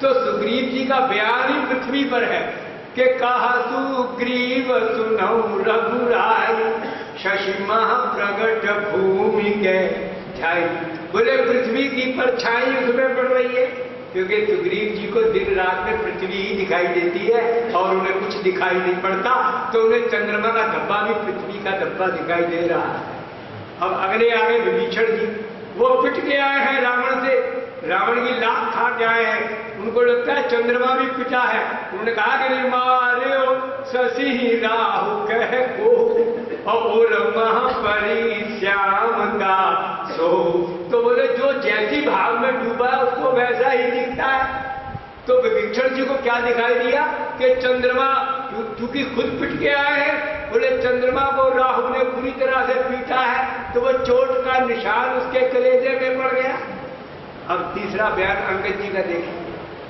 तो सुग्रीव जी का बयान ही पृथ्वी पर है कि कहा सुग्रीव सुनऊ रघुराई, शशि मह प्रगट भूमि के ध्याई। बोले पृथ्वी की परछाई उसमें पड़ रही है, क्योंकि सुग्रीव जी को दिन रात में पृथ्वी ही दिखाई देती है और उन्हें कुछ दिखाई नहीं पड़ता, तो उन्हें चंद्रमा का धब्बा भी पृथ्वी का धब्बा दिखाई दे रहा है। अब अगले आगे विभीषण जी, वो पिट के आए हैं रावण से, रावण की लात खा के आए हैं। उनको लगता है चंद्रमा भी पिटा है। उन्होंने कहा कि नहीं मारे शशि राहु कह को, और महापरी श्याम का सो। तो बोले जो जैसी भाव में डूबा है उसको वैसा ही दिखता है। तो विभीषण जी को क्या दिखाई दिया कि चंद्रमा चूंकि खुद पिट के आए हैं बोले चंद्रमा को राहु ने पूरी तरह से पीटा है तो वो चोट का निशान उसके कलेजे में पड़ गया। अब तीसरा बयान अंगद जी का देखिए।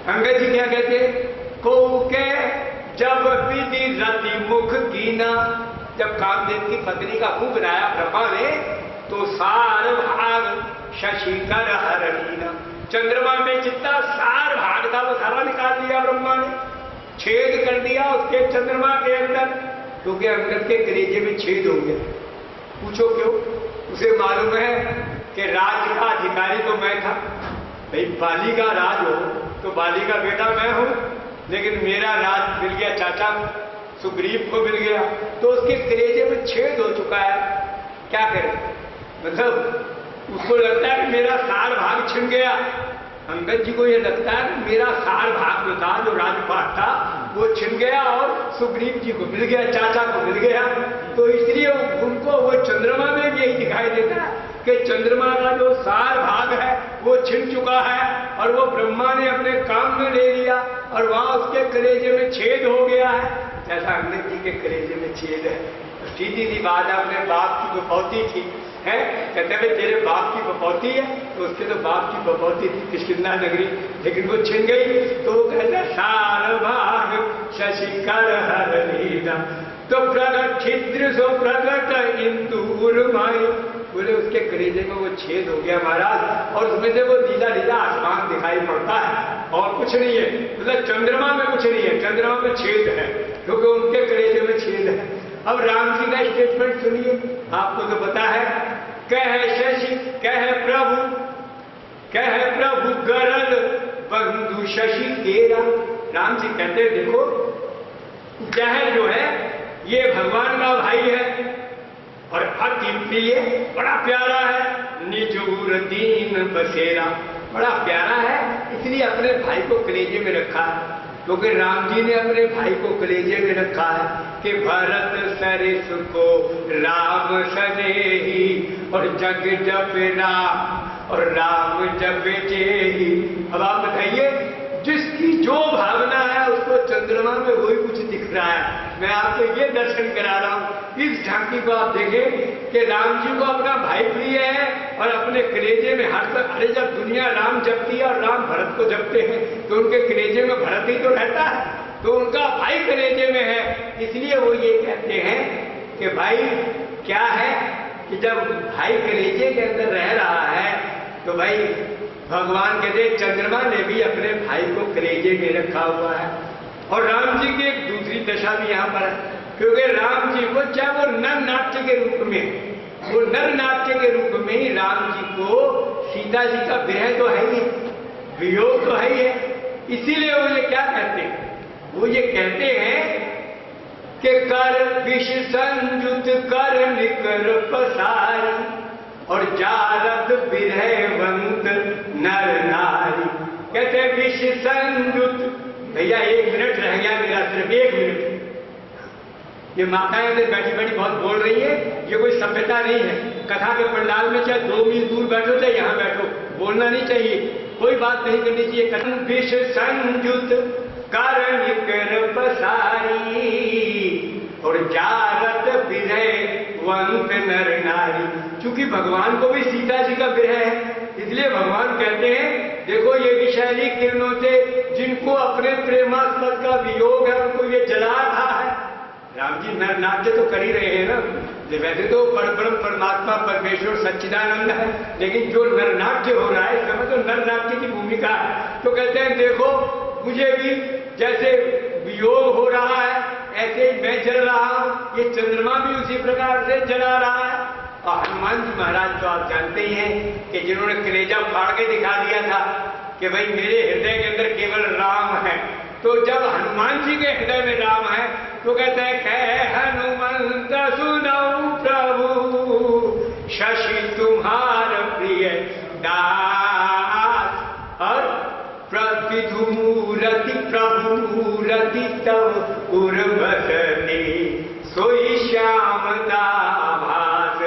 अंगद जी क्या कहते हैं? को के जब विधि रति मुख कीना, जब कामदेव की पत्नी का मुंह बनाया ब्रह्मा ने तो सार भाग शशि कर हरणीना, चंद्रमा में जितना सार भाग था वो सारा निकाल दिया ब्रह्मा ने, छेद कर दिया उसके चंद्रमा के अंदर, क्योंकि अंगद के कलेजे में छेद हो गया। पूछो क्यों? उसे मालूम है कि राज का अधिकारी तो मैं था, भाई बाली का राज हो तो बाली का बेटा मैं हूं, लेकिन मेरा राज मिल गया चाचा सुग्रीव को मिल गया, तो उसके कलेजे में छेद हो चुका है। क्या करें? मतलब उसको लगता है कि मेरा सार भाग छिन गया। अंगद जी को यह लगता है कि मेरा सार भाग जो था, जो राजपाट था, वो छिन गया और सुग्रीव जी को मिल गया, चाचा को मिल गया। तो इसलिए उनको वो चंद्रमा में भी यही दिखाई देता है कि चंद्रमा का जो सार भाग है वो छिन चुका है और वो ब्रह्मा ने अपने काम में ले लिया और वहां उसके कलेजे में छेद हो गया है, जैसा अंगद जी के कलेजे में छेद है। सीधी सी बात है, अपने बाप की बपौती थी है, कहते हैं तेरे बाप की बपौती है, तो उसके तो बाप की बपौती थी किष्किंधा नगरी, लेकिन वो छिन गई। तो वो कहते हैं सार भाग शशि कर हरणीना, तो प्रगट छिद्र सो प्रगट इंदूर माई, बोले उसके कलेजे में वो छेद हो गया महाराज, और उसमें से वो नीला नीला आसमान दिखाई पड़ता है और कुछ नहीं है। मतलब चंद्रमा में कुछ नहीं है, चंद्रमा में छेद है क्योंकि उनके कलेजे में छेद है। अब राम जी का स्टेटमेंट सुनिए, आपको तो पता है, कह शशि कह प्रभु गरल बंधु शशि तेरा। राम जी कहते हैं देखो जहर जो है ये भगवान का भाई है और अति प्रिय, बड़ा प्यारा है, निजूर दीन बसेरा, बड़ा प्यारा है, इसलिए अपने भाई को कलेजे में रखा है। क्योंकि राम जी ने अपने भाई को कलेजे में रखा है कि भरत सरिस को राम सनेही और जग जप राम और राम जप जेही। अब आप बताइए, जिसकी जो भावना है उसको चंद्रमा में वही कुछ दिख रहा है। मैं आपको ये दर्शन करा रहा हूं, इस झांकी को आप देखें कि राम जी को अपना भाई प्रिय है और अपने कलेजे में हर तक, अरे जब दुनिया राम जपती है और राम भरत को जपते हैं तो उनके कलेजे में भरत ही तो रहता है, तो उनका भाई कलेजे में है। इसलिए वो ये कहते हैं कि भाई क्या है कि जब भाई कलेजे के अंदर रह रहा है तो भाई भगवान कहते चंद्रमा ने भी अपने भाई को कलेजे में रखा हुआ है। और राम जी की एक दूसरी दशा भी यहाँ पर है, क्योंकि राम जी को चाहे वो नर नाट्य के रूप में, वो नर नाट्य के रूप में ही राम जी को सीता जी का विरह तो है ही, वियोग तो है ही है। इसीलिए वो ये क्या कहते हैं? वो ये कहते हैं कि कर विष संयुत कर निकर पसारी और जारत विरहवंत नर नारी। कहते हैं विष संयुत, भैया 1 मिनट रह गया मेरा, सिर्फ 1 मिनट। ये माताएं इधर बैठी बैठी बहुत बोल रही है, ये कोई सभ्यता नहीं है। कथा के पंडाल में चाहे 2 मील दूर बैठो चाहे यहाँ बैठो, बोलना नहीं चाहिए, कोई बात नहीं करनी चाहिए। कथन विष संयुत कारण कर पसारी और जारत विरहवंत नर नारी। चूंकि भगवान को भी सीता जी का विरह है, इसलिए भगवान कहते हैं देखो ये विषैली किरणों से जिनको अपने प्रेमास्पद का वियोग है उनको ये जला रहा है। राम जी नर नाट्य तो कर ही रहे हैं ना, वैसे तो परब्रह्म परमात्मा परमेश्वर सच्चिदानंद है, लेकिन जो नर नाट्य हो रहा है इसमें तो नर नाट्य की भूमिका है। तो कहते हैं देखो मुझे भी जैसे वियोग हो रहा है ऐसे ही मैं जल रहा हूं, ये चंद्रमा भी उसी प्रकार से जला रहा है। और हनुमान जी महाराज तो आप जानते ही हैं कि जिन्होंने कलेजा फाड़ के दिखा दिया था कि भाई मेरे हृदय के अंदर केवल राम है। तो जब हनुमान जी के हृदय में राम है तो कहते हैं कह हनुमंत सुनऊ प्रभु शशि तुम्हार प्रिय दास और प्रविधु मूरति प्रभु मूरति तब उर्वसती सोई श्याम दाभास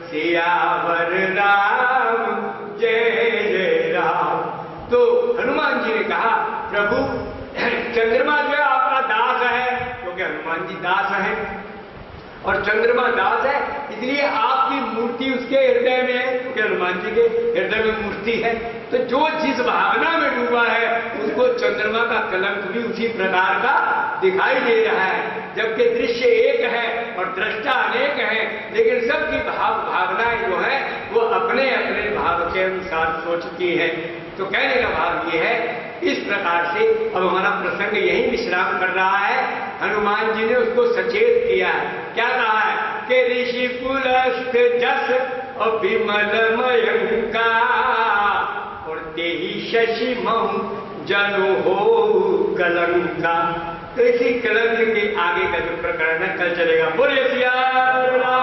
सियावर राम जय जय राम। तो हनुमान जी ने कहा प्रभु चंद्रमा जो है आपका दास है, क्योंकि हनुमान जी दास हैं, और चंद्रमा दास है, इसलिए आपकी मूर्ति उसके हृदय में है, क्योंकि हनुमान जी के हृदय में मूर्ति है। तो जो जिस भावना में डूबा है उसको चंद्रमा का कलंक भी उसी प्रकार का दिखाई दे रहा है। जबकि दृश्य एक है और दृष्टा अनेक है, लेकिन सबकी भावनाएं जो है वो अपने अपने भाव के अनुसार सोचती हैं। तो कहने का भाव ये है, इस प्रकार से अब हमारा प्रसंग यही विश्राम कर रहा है। हनुमान जी ने उसको सचेत किया है। क्या कहा है कि ऋषि पुलस्त जस और विमल मयंका और तेहि शशि मऊ जनु हो कलंका। तो इसी कलंक के आगे का जो प्रकरण है कल चलेगा। बोलिए सिया राम।